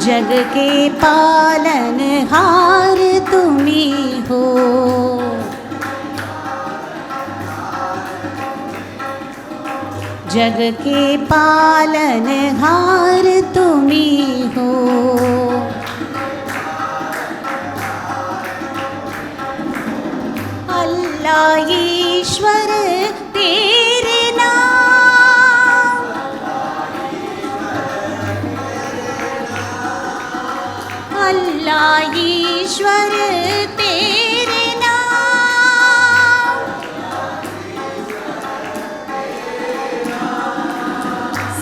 जग के पालनहार तुम्ही हो, जग के पालनहार तुम्ही हो, अल्लाह ईश्वर तेरे नाम, अल्लाह ईश्वर तेरे नाम,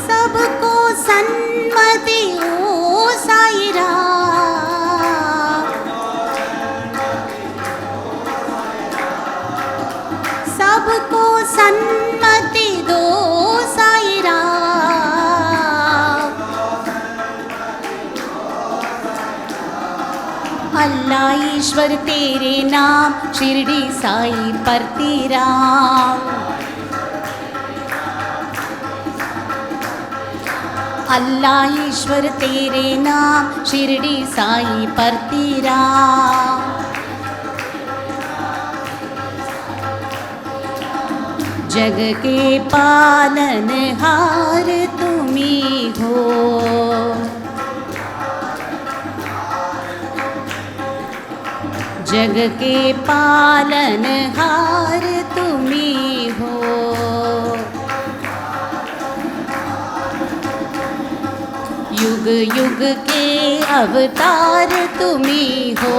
सबको सन्मति हो साई राम, सबको सन्मति दो साई राम, अल्लाह ईश्वर तेरे नाम शिरडी साई परती राम, अल्लाह ईश्वर तेरे नाम शिरडी साई परती राम, जग के पालनहार तुम्ही हो, जग के पालनहार तुम्ही हो, युग युग के अवतार तुम्ही हो,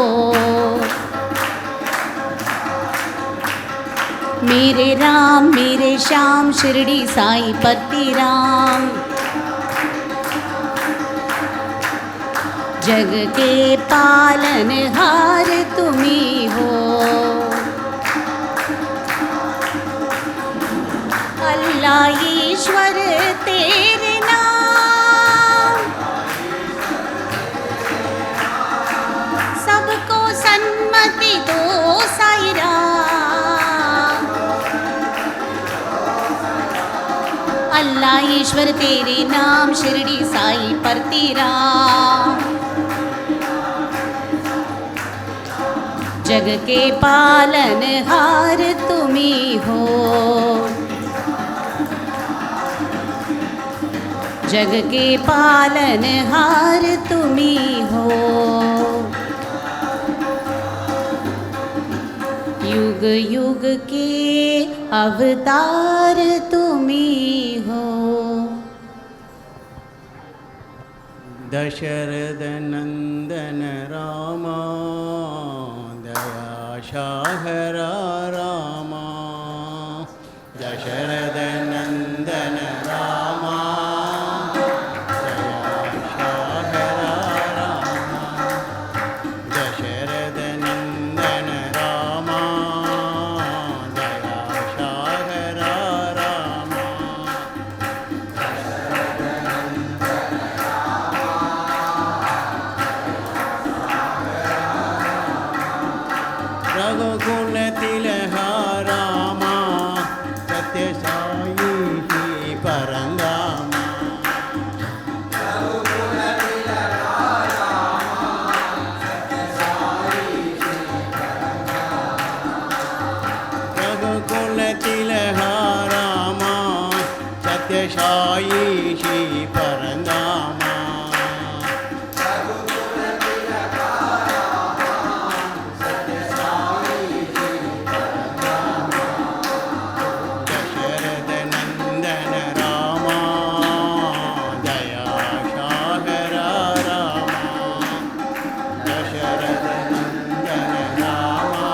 मेरे राम मेरे श्याम शिरडी साई परती राम, जग के पालनहार तुम्ही हो, अल्लाह ईश्वर तेरे नाम, सबको सन्मति दो साई राम, अल्लाह ईश्वर तेरे नाम शिरडी साई परती राम, जग के पालनहार तुम्ही हो, जग के पालनहार तुम्ही हो, युग युग के अवतार तुम्ही हो। दशरथ नंदन रामा दया शाहरा रामा, दशरथ नंदन रामा दया शाहरा रामा, दशरथ नंदन रामा दया शाहरा रामा, रघुकुल तिलहारामा सत्य साई परंदामा, रघुकुल तिलहारामा सत्यशायी श्री परंदामा दशरथ नंदन रामा दया सागर रामा दशरथ नंदन रामा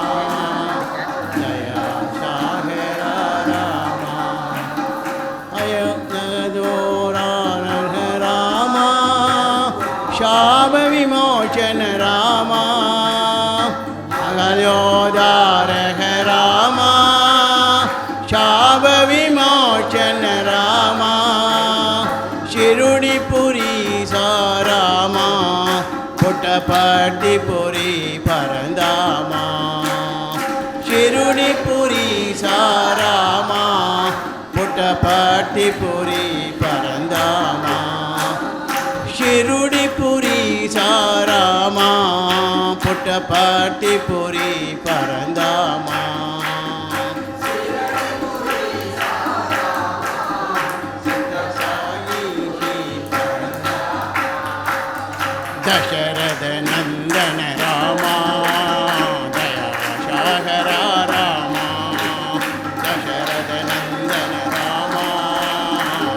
दया सागर रामा अयोध्यादोरानन रामा शाप विमोचन रामा अगल्योदारक रामा शाप विमोचन रामा शिरुडिपुरी सा रामा पुट्टपर्तिपुरी परंदामा शिरुडिपुरी सा रामा पुट्टपर्तिपुरी परंदामा शिरुडिपुरी सा रामा पुट्टपर्तिपुरी परंदामा दशरथ नंदन रामा दया सागर रामा दशरथ नंदन रामा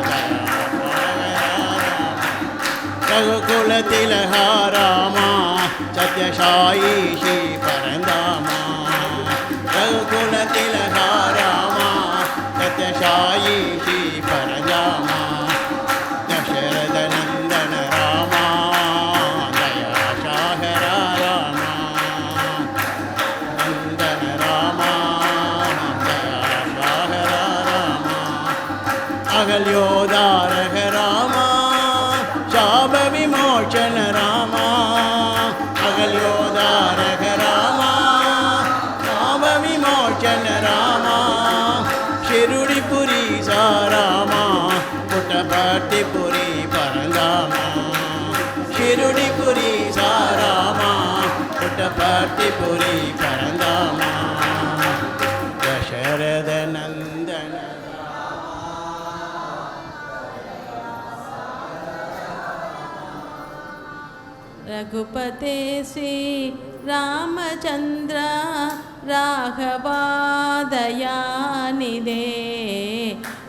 दया सागर रघुकुल तिलक रामा सत्यशायी श्री परंदामा रघुकुल तिलक रामा सत्यशायी श्री परंदामा दशरथ नंदन रामा दया सागर रामा नंदन रामा दया सागर रामा अगल्योदारक रामा शाप विमोचन रामा अगल्योदारक रामा शाप विमोचन रामा शिरुडिपुरी सा रामा पुट्टपर्तिपुरी परंदामा शिरुडिपुरी सा रामा पुट्टपर्तिपुरी परंदामा दशरथ नंदन रघुपते श्री रामचंद्र राघवादयानिधे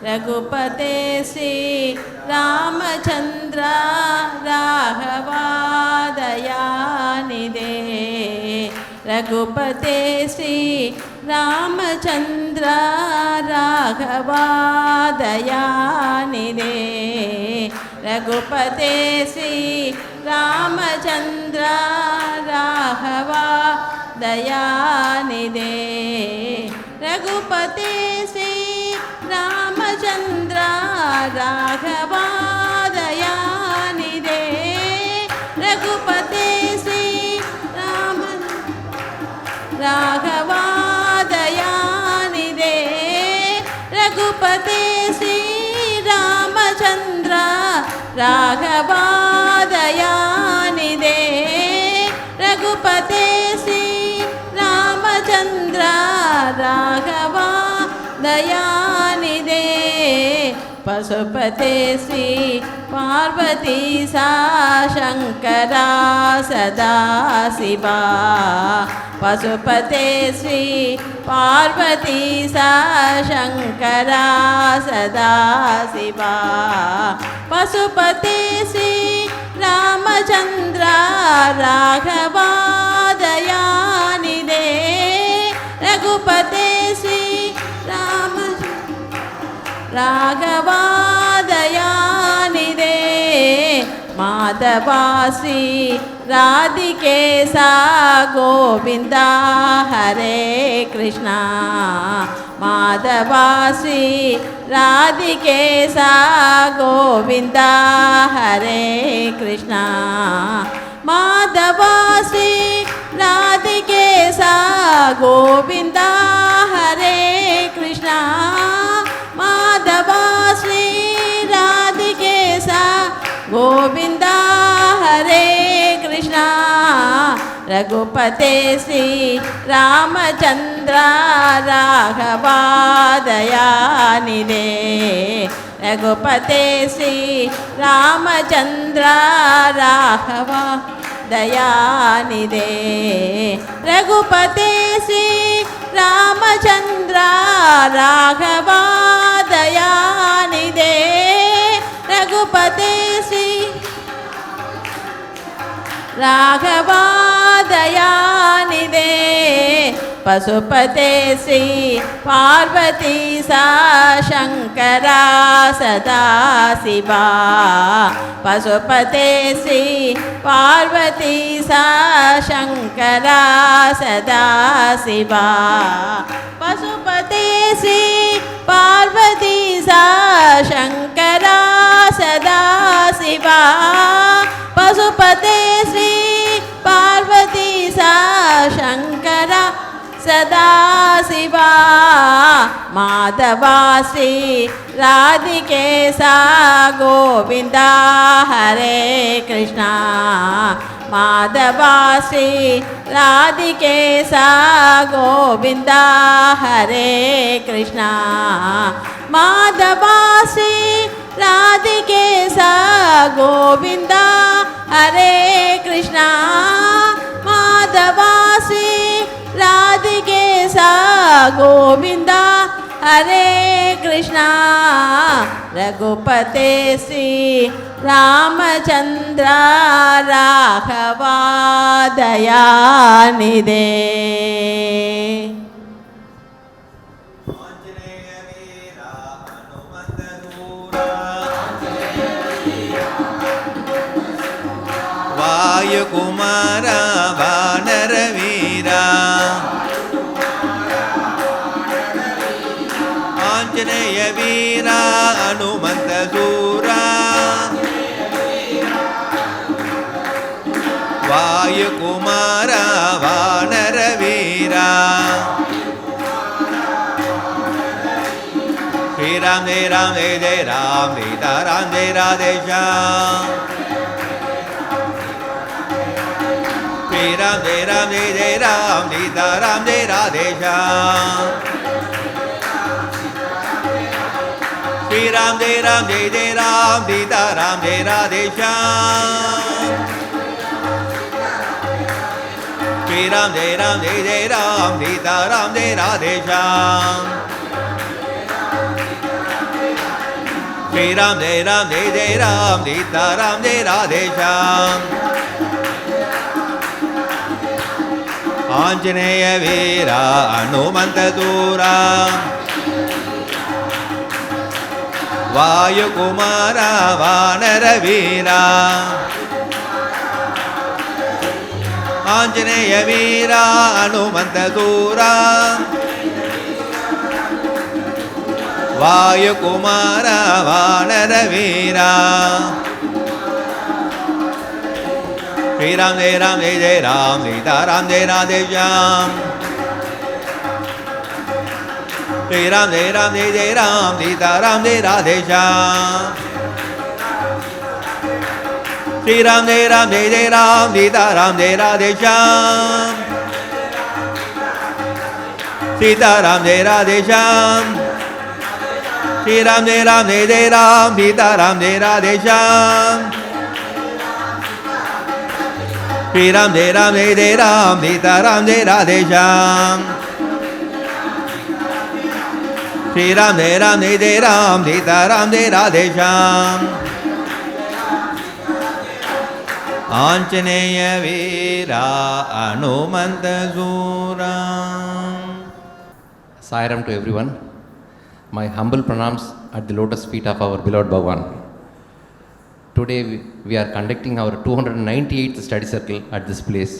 रघुपते श्री रामचंद्र राघवादयानिधे रघुपते श्री रामचंद्र राघवादयानिधे रघुपते श्री रामचंद्र राघवादयानिधे रघुपते श्री रामचंद्र राघवादयानिधे रघुपते श्री राम राघवादयानिधे रघुपते श्री रामचंद्र राघवादयानिधे रघुपते श्री रामचंद्र राघवादयानिधे पशुपते श्री पार्वती सा शंकरा सदा शिवा पशुपते श्री पार्वती सा शंकरा सदा शिवा पशुपते श्री रामचंद्र राघवादयानिधे रघुपते श्री राम राघवादयानिधे माधवा श्री राधिकेशा गोविंदा हरे कृष्णा माधवा श्री राधिकेशा गोविंदा हरे कृष्णा माधवा श्री राधिकेशा गोविंदा हरे कृष्णा माधवा श्री राधिकेशा गोविंदा हरे कृष्णा रघुपते श्री रामचंद्र राघवादयानिधे रघुपते श्री रामचंद्र राघव दयानिधे रघुपते श्री रामचंद्र राघव दयानिधे रघुपते श्री राघव दयानिधे पशुपते श्री पार्वती सा शंकरा सदा शिवा पशुपते श्री पार्वती सा शंकरा सदा शिवा पशुपते श्री पार्वती सा शंकरा सदा शिवा पशुपते श्री पार्वती सा शंकरा सदा शिवा माधवा श्री राधिकेशा गोविंदा हरे कृष्णा माधवा श्री राधिकेशा गोविंदा हरे कृष्णा माधवा श्री राधिकेशा गोविंदा हरे कृष्णा माधवा श्री राधिकेशा गोविंदा हरे कृष्णा रघुपते श्री रामचंद्र राघवा दयानिधे वायुकुमार वानरवीरा आंजनेय वीरा हनुमंत सूरा वायुकुमार वानरवीरा श्री राम जय राम जय जय राम सीता राम जय राधे श्याम श्री राम जय जय राम सीता राम जय राधे श्याम श्री राम जय जय राम सीता राम जय राधे श्याम श्री राम जय जय राम सीता राम जय राधे श्याम श्री राम जय जय राम सीता राम जय राधे श्याम आंजनेय वीरा हनुमंत दूरा वायुकुमार वानर वीरा आंजनेय वीरा हनुमंत दूरा वायुकुमार वानर वीरा श्री राम जय जय राम सीता राम जय राधे श्याम श्री राम जय जय राम सीता राम जय राधे श्याम श्री राम जय जय राम सीता राम जय राधे श्याम सीता राम जय राधे श्याम श्री राम जय जय राम सीता राम जय राधे श्याम श्री राम जय जय राम सीता राम जय राधे श्याम श्री राम जय राम सीता राम जय राधे श्याम आंजनेय वीरा हनुमंत सूरा Sairam to everyone. My humble pranams at the lotus feet of our beloved Bhagwan. Today we are conducting our 298th study circle at this place.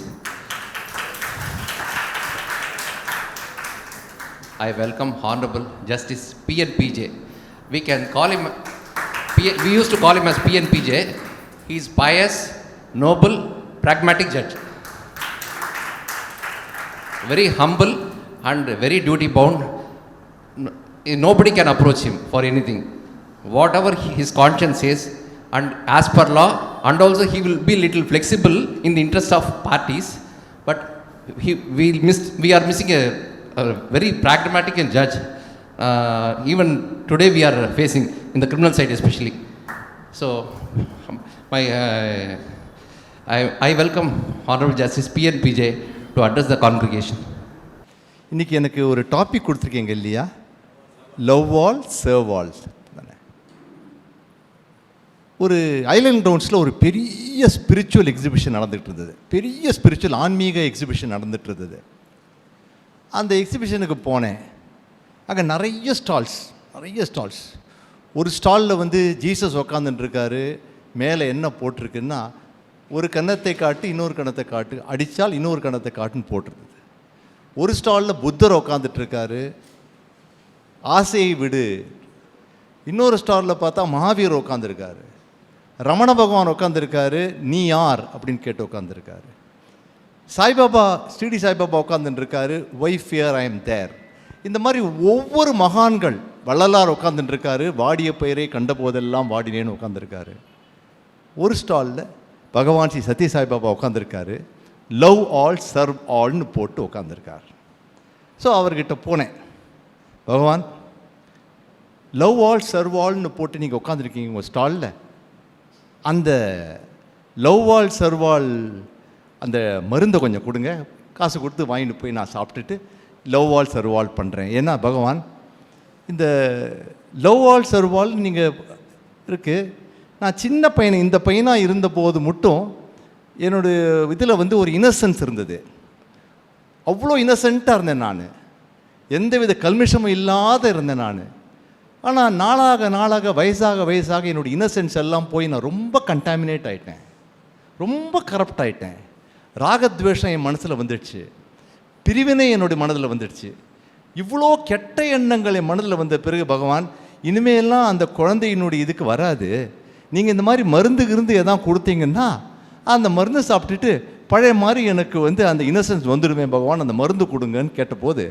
I welcome Honorable Justice P.N.P.J. We can call him, we used to call him as P.N.P.J. He is pious, noble, pragmatic judge. Very humble and very duty bound. Nobody can approach him for anything. Whatever his conscience says, and as per law, and also he will be little flexible in the interest of parties, but we are missing a very pragmatic judge. Even today we are facing in the criminal side especially. So, I welcome Honorable Justice P.N. PJ to address the congregation. இன்னைக்கு எனக்கு ஒரு topic கொடுத்துருக்கீங்க இல்லையா, love all serve all. ஒரு Island கிரவுண்ட்ஸில் ஒரு பெரிய spiritual exhibition நடந்துகிட்டு இருந்தது, பெரிய ஸ்பிரிச்சுவல் ஆன்மீக எக்ஸிபிஷன் நடந்துகிட்டு இருந்தது. அந்த எக்ஸிபிஷனுக்கு போனேன். அங்கே நிறைய ஸ்டால்ஸ். ஒரு ஸ்டாலில் வந்து ஜீசஸ் உக்காந்துட்டுருக்காரு, மேலே என்ன போட்டிருக்குன்னா ஒரு கன்னத்தை காட்டு இன்னொரு கன்னத்தை காட்டு, அடித்தால் இன்னொரு கன்னத்தை காட்டுன்னு போட்டிருந்தது. ஒரு ஸ்டாலில் புத்தர் உக்காந்துட்ருக்காரு, ஆசையை விடு. இன்னொரு ஸ்டாலில் பார்த்தா மகாவீர் உட்காந்துருக்காரு, ரமண பகவான் உட்காந்துருக்காரு, நீ யார் அப்படின்னு கேட்டு உட்காந்துருக்காரு. சாய்பாபா, ஸ்ரீடி சாய்பாபா உட்காந்துருக்காரு, வை ஃபியர் ஐ எம் தேர். இந்த மாதிரி ஒவ்வொரு மகான்கள், வள்ளலார் உட்காந்துருக்காரு, வாடிய பெயரை கண்ட போதெல்லாம் வாடினேன்னு உட்காந்துருக்காரு. ஒரு ஸ்டாலில் பகவான் ஸ்ரீ சத்ய சாய்பாபா உட்காந்துருக்காரு, லவ் ஆல் சர்வ் ஆல்னு போட்டு உட்காந்துருக்கார். ஸோ அவர்கிட்ட போனேன், பகவான் லவ் ஆல் சர்வ் ஆல்னு போட்டு நீங்கள் உட்காந்துருக்கீங்க உங்கள் ஸ்டாலில், அந்த லவ் ஆல் சர்வ் ஆல் அந்த மருந்தை கொஞ்சம் கொடுங்க, காசு கொடுத்து வாங்கிட்டு போய் நான் சாப்பிட்டுட்டு லவ் ஆல் சர்வ் ஆல் பண்ணுறேன். ஏன்னா பகவான் இந்த லவ் ஆல் சர்வ் ஆல் நீங்கள் இருக்குது, நான் சின்ன பையனை இந்த பையனாக இருந்தபோது மட்டும் என்னுடைய இதில் வந்து ஒரு இன்னசென்ஸ் இருந்தது. அவ்வளோ இன்னசென்ட்டாக இருந்தேன் நான், எந்தவித கல்மிஷமும் இல்லாத இருந்தேன் நான். ஆனால் நாளாக வயசாக என்னுடைய இன்னசென்ஸ் எல்லாம் போய் நான் ரொம்ப கண்டாமினேட் ஆகிட்டேன், ரொம்ப கரப்ட் ஆகிட்டேன். ராகத்வேஷம் என் மனசில் வந்துடுச்சு, பிரிவினை என்னுடைய மனதில் வந்துடுச்சு. இவ்வளோ கெட்ட எண்ணங்கள் என் மனதில் வந்த பிறகு பகவான், இனிமேலாம் அந்த குழந்தையினுடைய இதுக்கு வராது, நீங்கள் இந்த மாதிரி மருந்து எதாவது கொடுத்தீங்கன்னா அந்த மருந்து சாப்பிட்டுட்டு பழைய மாதிரி எனக்கு வந்து அந்த இன்னசென்ஸ் வந்துடுமே பகவான், அந்த மருந்து கொடுங்கன்னு கேட்டபோது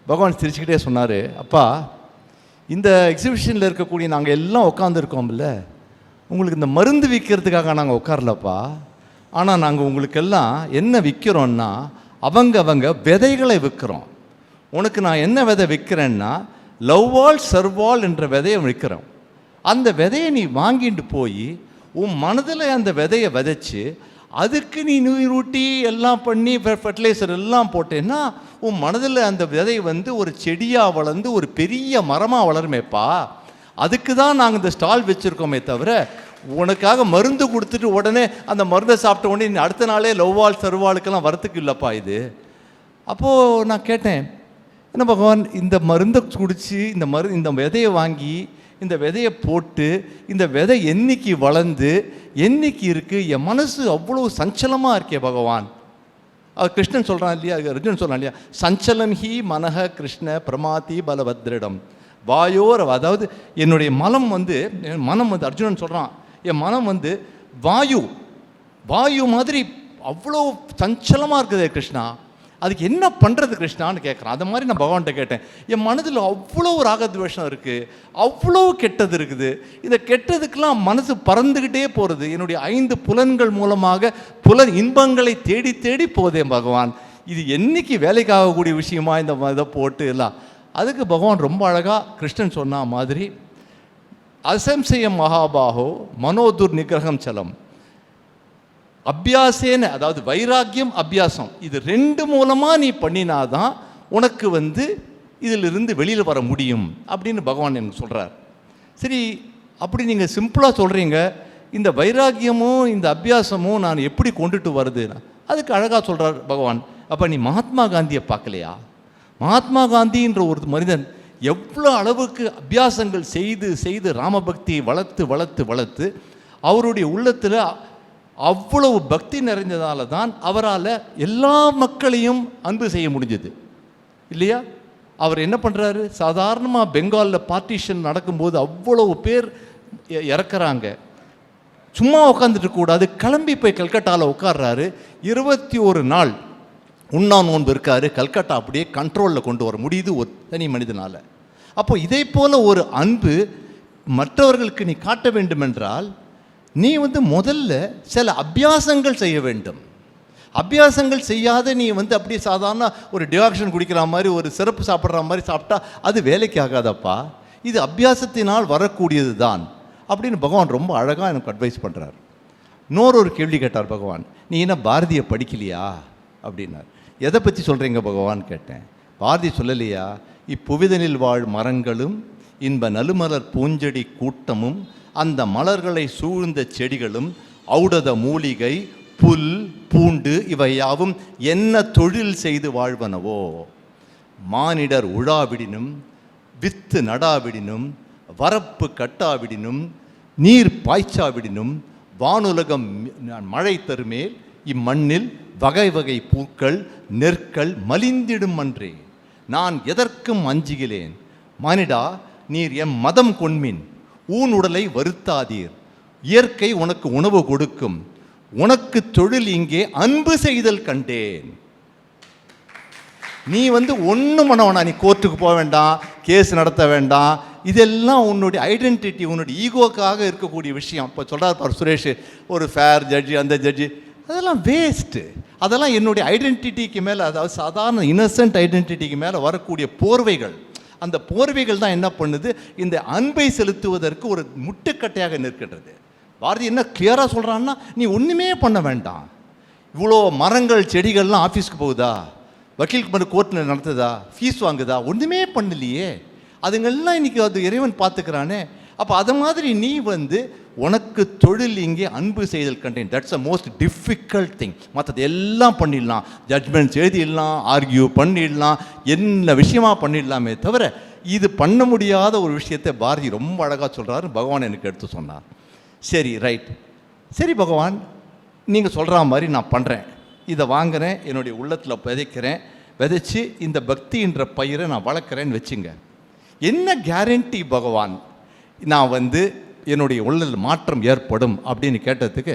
பகவான் சிரிச்சுக்கிட்டே சொன்னார், அப்பா இந்த எக்ஸிபிஷனில் இருக்கக்கூடிய நாங்கள் எல்லாம் உட்காந்துருக்கோம்ல, உங்களுக்கு இந்த மருந்து விற்கிறதுக்காக நாங்கள் உட்காரலப்பா. ஆனால் நாங்கள் உங்களுக்கெல்லாம் என்ன விற்கிறோன்னா அவங்க விதைகளை விற்கிறோம். உனக்கு நான் என்ன விதை விற்கிறேன்னா லவ் ஆல் சர்வ் ஆல் என்ற விதையை விற்கிறோம். அந்த விதையை நீ வாங்கிட்டு போய் உன் மனதில் அந்த விதையை விதைச்சி அதுக்கு நீ நீரூட்டி எல்லாம் பண்ணி ஃபர்டிலைசர் எல்லாம் போட்டேன்னா உன் மனதில் அந்த விதை வந்து ஒரு செடியாக வளர்ந்து ஒரு பெரிய மரமாக வளருமேப்பா. அதுக்கு தான் நாங்கள் இந்த ஸ்டால் வச்சுருக்கோமே தவிர உனக்காக மருந்து கொடுத்துட்டு உடனே அந்த மருந்தை சாப்பிட்ட உடனே நீ அடுத்த நாளே லவ்வால் சர்வாளுக்கெல்லாம் வரத்துக்கு இல்லைப்பா இது. அப்போது நான் கேட்டேன், என்ன பகவான் இந்த மருந்தை குடித்து இந்த விதையை வாங்கி இந்த விதையை போட்டு இந்த விதை என்னைக்கு வளர்ந்து என்னைக்கு இருக்குது, என் மனசு அவ்வளோ சஞ்சலமாக இருக்கே பகவான். அவர் கிருஷ்ணன் சொல்கிறான் இல்லையா, அர்ஜுனன் சொல்கிறான் இல்லையா, சஞ்சலம் ஹி மனஹ கிருஷ்ண பிரமாதி பலபத்ரிடம் வாயோர். அதாவது என்னுடைய மனம் வந்து அர்ஜுனன் சொல்கிறான், என் மனம் வந்து வாயு மாதிரி அவ்வளோ சஞ்சலமாக இருக்குது கிருஷ்ணா, அதுக்கு என்ன பண்ணுறது கிருஷ்ணான்னு கேட்குறான். அது மாதிரி நான் பகவான்கிட்ட கேட்டேன், என் மனதில் அவ்வளோ ராகத்வேஷம் இருக்குது, அவ்வளோ கெட்டது இருக்குது, இந்த கெட்டதுக்கெல்லாம் மனசு பறந்துக்கிட்டே போகிறது, என்னுடைய 5 புலன்கள் மூலமாக இன்பங்களை தேடி தேடி போதேன் பகவான், இது என்னைக்கு வேலைக்காகக்கூடிய விஷயமா இந்த இதை போட்டு எல்லாம். அதுக்கு பகவான் ரொம்ப அழகாக கிருஷ்ணன் சொன்ன மாதிரி, அசம்சயம் மகாபாகோ மனோதுர் நிகிரகம் சலம் அபியாசேன, அதாவது வைராக்கியம் அபியாசம், இது 2 மூலமாக நீ பண்ணினாதான் உனக்கு வந்து இதிலிருந்து வெளியில் வர முடியும் அப்படின்னு பகவான் எனக்கு சொல்கிறார். சரி, அப்படி நீங்கள் சிம்பிளாக சொல்கிறீங்க, இந்த வைராக்கியமும் இந்த அபியாசமும் நான் எப்படி கொண்டுட்டு வருது? அதுக்கு அழகாக சொல்கிறார் பகவான், அப்போ நீ மகாத்மா காந்தியை பார்க்கலையா? மகாத்மா காந்தின்ற ஒரு மனிதன் எவ்வளோ அளவுக்கு அபியாசங்கள் செய்து செய்து ராமபக்தியை வளர்த்து அவருடைய உள்ளத்தில் அவ்வளவு பக்தி நிறைந்ததால தான் அவரால் எல்லா மக்களையும் அன்பு செய்ய முடிஞ்சது இல்லையா? அவர் என்ன பண்ணுறாரு, சாதாரணமாக பெங்காலில் பார்ட்டிஷன் நடக்கும்போது அவ்வளவு பேர் இறக்குறாங்க, சும்மா உட்காந்துட்டு கூடாது, கிளம்பி போய் கல்கட்டாவில் உட்கார்றாரு. 21 நாள் உண்ணா நோன்பு இருக்காரு. கல்கட்டா அப்படியே கண்ட்ரோலில் கொண்டு வர முடியுது ஒரு தனி மனிதனால். அப்போ இதே போல் ஒரு அன்பு மற்றவர்களுக்கு நீ காட்ட வேண்டுமென்றால் நீ வந்து முதல்ல சில அபியாசங்கள் செய்ய வேண்டும். அபியாசங்கள் செய்யாத நீ வந்து அப்படியே சாதாரண ஒரு டிகாக்ஷன் குடிக்கிற மாதிரி ஒரு சிறப்பு சாப்பிட்ற மாதிரி சாப்பிட்டா அது வேலைக்கு ஆகாதப்பா. இது அபியாசத்தினால் வரக்கூடியது தான் அப்படின்னு பகவான் ரொம்ப அழகாக எனக்கு அட்வைஸ் பண்ணுறார். இன்னொரு கேள்வி கேட்டார் பகவான், நீ என்ன பாரதியை படிக்கலையா அப்படின்னார். எதை பற்றி சொல்கிறீங்க பகவான் கேட்டேன். பாரதி சொல்லலையா, இப்புவிதனில் வாழ் மரங்களும் இன்ப நலுமலர் பூஞ்செடி கூட்டமும் அந்த மலர்களை சூழ்ந்த செடிகளும் ஔடத மூலிகை புல் பூண்டு இவையாவும் என்ன தொழில் செய்து வாழ்வனவோ, மானிடர் உழாவிடினும் வித்து நடாவிடினும் வரப்பு கட்டாவிடினும் நீர் பாய்ச்சாவிடினும் வானுலகம் மழை தருமேல் இம்மண்ணில் வகை வகை பூக்கள் நெற்கள் மலிந்திடும் அன்றே. நான் எதற்கும் அஞ்சுகிறேன். மானிடா, நீர் எம் மதம் கொண்மின், ஊன் உடலை வருத்தாதீர். இயற்கை உனக்கு உணவு கொடுக்கும். உனக்கு தொழில் இங்கே அன்பு செய்தல் கண்டேன். நீ ஒன்றும் பண்ண வேண்டாம், நீ கோர்ட்டுக்கு போக வேண்டாம், கேஸ் நடத்த வேண்டாம். இதெல்லாம் உன்னுடைய ஐடென்டிட்டி, உன்னுடைய ஈகோக்காக இருக்கக்கூடிய விஷயம். இப்போ சொல்கிறார் பார் சுரேஷ், ஒரு ஃபேர் ஜட்ஜி அந்த ஜட்ஜி, அதெல்லாம் வேஸ்ட்டு. அதெல்லாம் என்னுடைய ஐடென்டிட்டிக்கு மேலே, அதாவது சாதாரண இன்னசென்ட் ஐடென்டிட்டிக்கு மேலே வரக்கூடிய போர்வைகள். அந்த போர்வைகள் தான் என்ன பண்ணுது, இந்த அன்பை செலுத்துவதற்கு ஒரு முட்டுக்கட்டையாக நிற்கின்றது. பாரதி என்ன கிளியராக சொல்கிறான்னா, நீ ஒன்றுமே பண்ண வேண்டாம். இவ்வளோ மரங்கள் செடிகள்லாம் ஆஃபீஸ்க்கு போகுதா, வக்கீலுக்கு மட்டும் கோர்ட்டில் நடத்துதா, ஃபீஸ் வாங்குதா, ஒன்றுமே பண்ணலையே. அதுங்கெல்லாம் இன்றைக்கி அது இறைவன் பார்த்துக்கிறானே. அப்போ அதை மாதிரி நீ உனக்கு தொழில் இங்கே அன்பு செய்தல் கண்டேன். That's a most difficult thing. மற்றது எல்லாம் பண்ணிடலாம், ஜட்ஜ்மெண்ட்ஸ் எழுதிடலாம், ஆர்கியூ பண்ணிடலாம், என்ன விஷயமா பண்ணிடலாமே தவிர இது பண்ண முடியாத ஒரு விஷயத்தை பாரதி ரொம்ப அழகாக சொல்கிறாரு. பகவான் எனக்கு எடுத்து சொன்னார். சரி, ரைட், சரி பகவான், நீங்கள் சொல்கிற மாதிரி நான் பண்ணுறேன், இதை வாங்குகிறேன், என்னுடைய உள்ளத்தில் விதைக்கிறேன், விதைச்சி இந்த பக்தின்ற பயிரை நான் வளர்க்குறேன்னு வச்சுங்க. என்ன கேரண்டி பகவான் நான் என்னுடைய உள்ளில் மாற்றம் ஏற்படும் அப்படின்னு கேட்டதுக்கு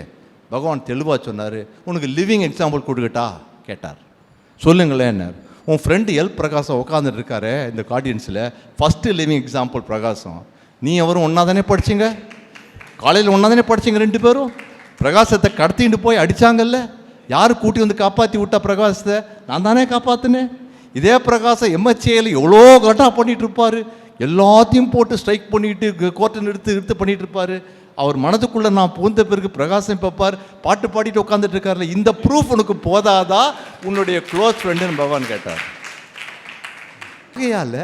பகவான் தெளிவாக சொன்னார். உனக்கு லிவிங் எக்ஸாம்பிள் கொடுக்கட்டா கேட்டார். சொல்லுங்களேன். உன் ஃப்ரெண்டு எல் பிரகாசம் உட்காந்துட்டு இருக்காரு இந்த ஆடியன்ஸில். ஃபஸ்ட்டு லிவிங் எக்ஸாம்பிள் பிரகாசம். நீ அவரும் ஒன்றா தானே படிச்சிங்க, காலையில் ஒன்றா தானே படிச்சிங்க ரெண்டு பேரும். பிரகாசத்தை கடத்திட்டு போய் அடித்தாங்கல்ல, யார் கூட்டி காப்பாற்றி விட்டா பிரகாசத்தை? நான் தானே காப்பாற்றினேன். இதே பிரகாசம் எம்எச்ஏயில் எவ்வளோ கட்டாக பண்ணிகிட்டு இருப்பார், எல்லாத்தையும் போட்டு ஸ்ட்ரைக் பண்ணிட்டு கோர்ட்டை நிறுத்து பண்ணிகிட்டு இருப்பார். அவர் மனதுக்குள்ளே நான் பூந்த பிறகு பிரகாசம் பார்ப்பார், பாட்டு பாடிட்டு உட்காந்துட்டு இருக்காருல்ல. இந்த ப்ரூஃப் உனக்கு போதாதா உன்னுடைய க்ளோஸ் ஃப்ரெண்டுன்னு பகவான் கேட்டார். ஆகையால்